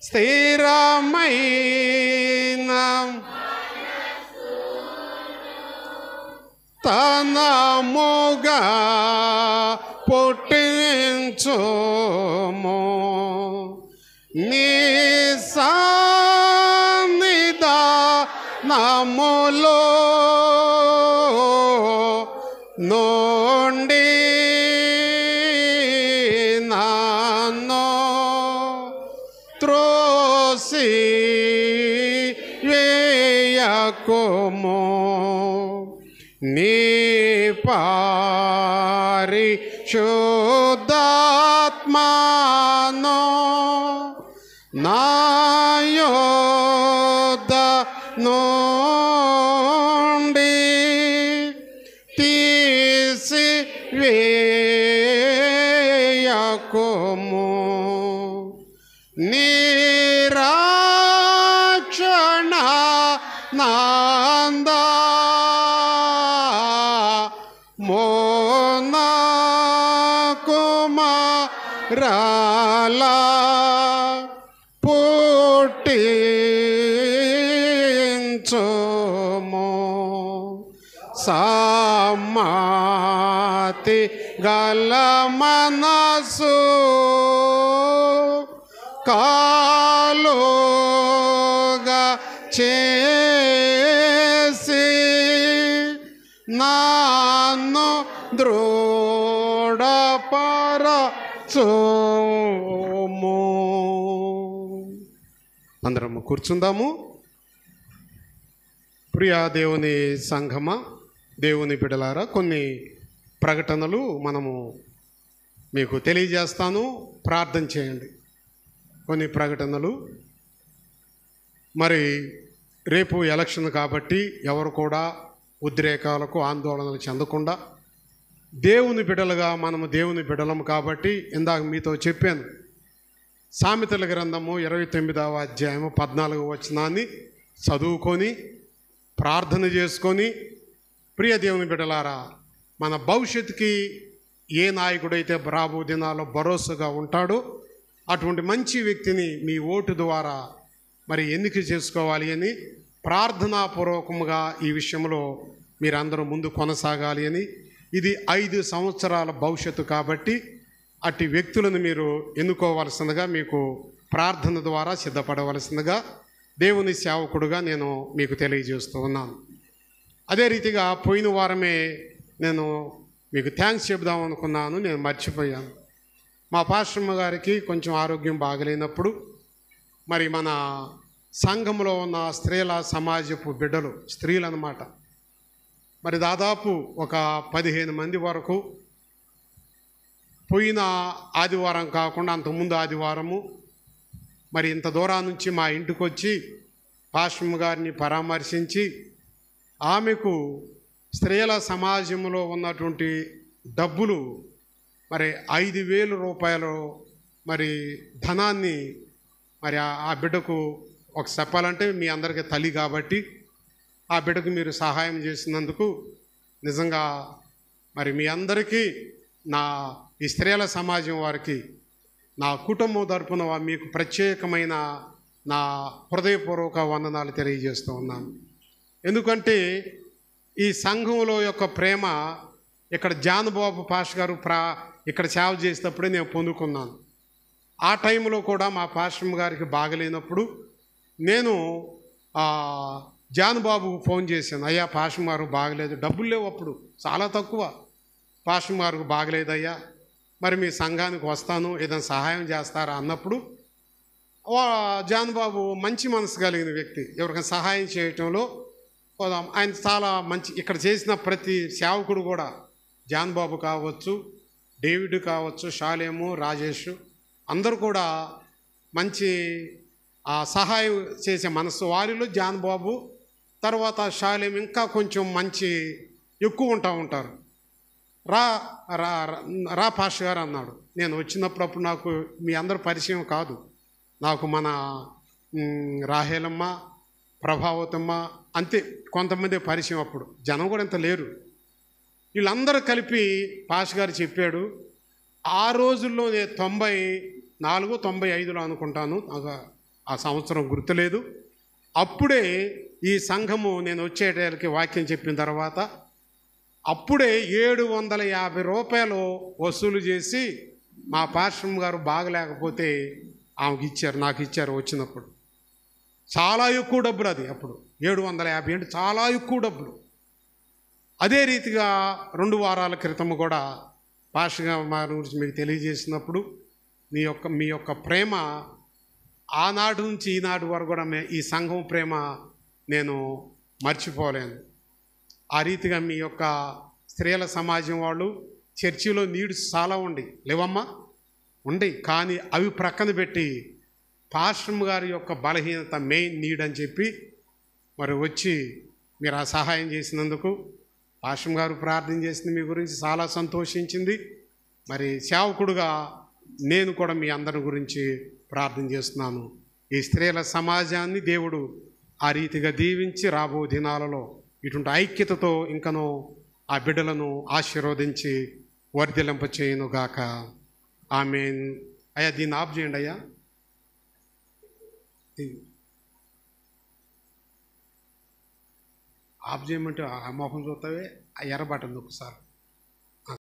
స్థిరమైన తనముగా పుట్టించుము, నీ సన్నిధానములో నుండి నన్ను త్రోసి వేయకుము, నీ పరిశుద్ధాత్మను నా యొద్ద నుండి తీసి వేయకుము, నిరాక్షణ నంద మోనా కుమారాల పుట్టించుము, సమ్మతి గల మనసు కాలుగా చేసి నన్ను దృఢపరచుము. అందరము కూర్చుందాము. ప్రియా దేవుని సంఘమా, దేవుని బిడ్డలారా, కొన్ని ప్రకటనలు మనము మీకు తెలియజేస్తాను, ప్రార్థన చేయండి. కొన్ని ప్రకటనలు. మరి రేపు ఎలక్షన్ కాబట్టి ఎవరు కూడా ఉద్రేకాలకు, ఆందోళనలు చెందకుండా దేవుని బిడ్డలుగా, మనము దేవుని బిడ్డలము కాబట్టి ఇందాక మీతో చెప్పాను, సామెతల గ్రంథము 29వ అధ్యాయము 14వ వచనాన్ని చదువుకొని ప్రార్థన చేసుకొని, ప్రియ దేవుని బిడ్డలారా, మన భవిష్యత్తుకి ఏ నాయకుడైతే రాబో దినాల్లో భరోసాగా ఉంటాడో అటువంటి మంచి వ్యక్తిని మీ ఓటు ద్వారా మరి ఎన్నిక చేసుకోవాలి అని ప్రార్థనాపూర్వకముగా ఈ విషయంలో మీరందరూ ముందు కొనసాగాలి అని. ఇది 5 సంవత్సరాల భవిష్యత్తు కాబట్టి అట్టి వ్యక్తులను మీరు ఎన్నుకోవలసిందిగా, మీకు ప్రార్థన ద్వారా సిద్ధపడవలసిందిగా దేవుని సేవకుడుగా నేను మీకు తెలియజేస్తూ ఉన్నాను. అదే రీతిగా పోయిన వారమే నేను మీకు థ్యాంక్స్ చెబుదాం అనుకున్నాను, నేను మర్చిపోయాను. మా పాస్టమ్మ గారికి కొంచెం ఆరోగ్యం బాగలేనప్పుడు మరి మన సంఘంలో ఉన్న స్త్రీల సమాజపు బిడ్డలు, స్త్రీలు అన్నమాట, మరి దాదాపు ఒక 15 మంది వరకు పోయిన ఆదివారం కాకుండా అంతకుముందు ఆదివారము మరి ఇంత దూరం నుంచి మా ఇంటికి వచ్చి పాస్టమ్మ గారిని పరామర్శించి ఆమెకు స్త్రీల సమాజంలో ఉన్నటువంటి డబ్బులు మరి 5,000 రూపాయలు మరి ధనాన్ని మరి ఆ బిడ్డకు ఒక చెప్పాలంటే మీ అందరికీ తల్లి కాబట్టి ఆ బిడ్డకు మీరు సహాయం చేసినందుకు నిజంగా మరి మీ అందరికీ నా ఈ స్త్రీల సమాజం వారికి నా కుటుంబం తరపున మీకు ప్రత్యేకమైన నా హృదయపూర్వక వందనాలు తెలియజేస్తూ ఉన్నాను. ఎందుకంటే ఈ సంఘంలో యొక్క ప్రేమ ఇక్కడ జానబాబు పాస్టర్ గారు ఇక్కడ సేవ చేసేటప్పుడే నేను పొందుకున్నాను. ఆ టైంలో కూడా మా పాస్టర్ గారికి బాగలేనప్పుడు నేను జానబాబుకు ఫోన్ చేశాను. అయ్యా పాస్టర్ గారు బాగలేదు, డబ్బులు లేవు అప్పుడు, చాలా తక్కువ. పాస్టర్ గారికి బాగలేదయ్యా, మరి మీ సంఘానికి వస్తాను, ఏదైనా సహాయం చేస్తారా అన్నప్పుడు జానబాబు మంచి మనసు కలిగిన వ్యక్తి, ఎవరికైనా సహాయం చేయటంలో ఆయన చాలా మంచి. ఇక్కడ చేసిన ప్రతి సేవకుడు కూడా, జానబాబు కావచ్చు, డేవిడ్ కావచ్చు, షాలేము, రాజేష్, అందరూ కూడా మంచి సహాయం చేసే మనసు. వారిలో జానబాబు తర్వాత షాలేం ఇంకా కొంచెం మంచి ఎక్కువ ఉంటారు. రా రా రా పాస్టర్ గారు అన్నాడు. నేను వచ్చినప్పుడు నాకు మీ అందరు పరిచయం కాదు. నాకు మన రాహేలమ్మ, ప్రభావతమ్మ అంతే, కొంతమంది పరిచయం. అప్పుడు జనం కూడా ఇంత లేరు. వీళ్ళందరూ కలిపి పాస్టర్ గారు చెప్పాడు. ఆ రోజుల్లో 94, 95లో అనుకుంటాను, నాకు ఆ సంవత్సరం గుర్తులేదు. అప్పుడే ఈ సంఘము నేను వచ్చేటకి వాక్యం చెప్పిన తర్వాత అప్పుడే 750 రూపాయలు వసూలు చేసి మా పాస్టర్ గారు బాగలేకపోతే ఆమెకి ఇచ్చారు, నాకు ఇచ్చారు. వచ్చినప్పుడు చాలా ఎక్కువ డబ్బులు అది. అప్పుడు 750 అంటే చాలా ఎక్కువ డబ్బులు. అదే రీతిగా 2 వారాల క్రితం కూడా పాస్టర్ గారి గురించి మీకు తెలియజేసినప్పుడు మీ యొక్క ప్రేమ ఆనాటి నుంచి ఈనాటి వరకు కూడా ఈ సంఘం ప్రేమ నేను మర్చిపోలేను. ఆ రీతిగా మీ యొక్క స్త్రీల సమాజం వాళ్ళు చర్చిలో నీడ్స్ చాలా లేవమ్మా ఉండి, కానీ అవి ప్రక్కన పెట్టి పాస్టర్ గారి యొక్క బలహీనత మెయిన్ నీడ్ అని చెప్పి మరి వచ్చి మీరు ఆ సహాయం చేసినందుకు పాస్టర్ గారు ప్రార్థన చేసింది మీ గురించి చాలా సంతోషించింది. మరి సేవకుడుగా నేను కూడా మీ అందరి గురించి ప్రార్థన చేస్తున్నాను. ఈ స్త్రీల సమాజాన్ని దేవుడు ఆ రీతిగా దీవించి రాబో దినాలలో ఇటువంటి ఐక్యతతో ఇంకనూ ఆ బిడ్డలను ఆశీర్వదించి వర్ధిలింప చేయనుగాక. ఆమేన్. అయ్యా దీన్ని ఆఫ్ చేయండి అయ్యా. ఆఫ్ చేయమంటే ఆ మొహం చూస్తావే, ఆ ఎర్ర బటన్ ఒకసారి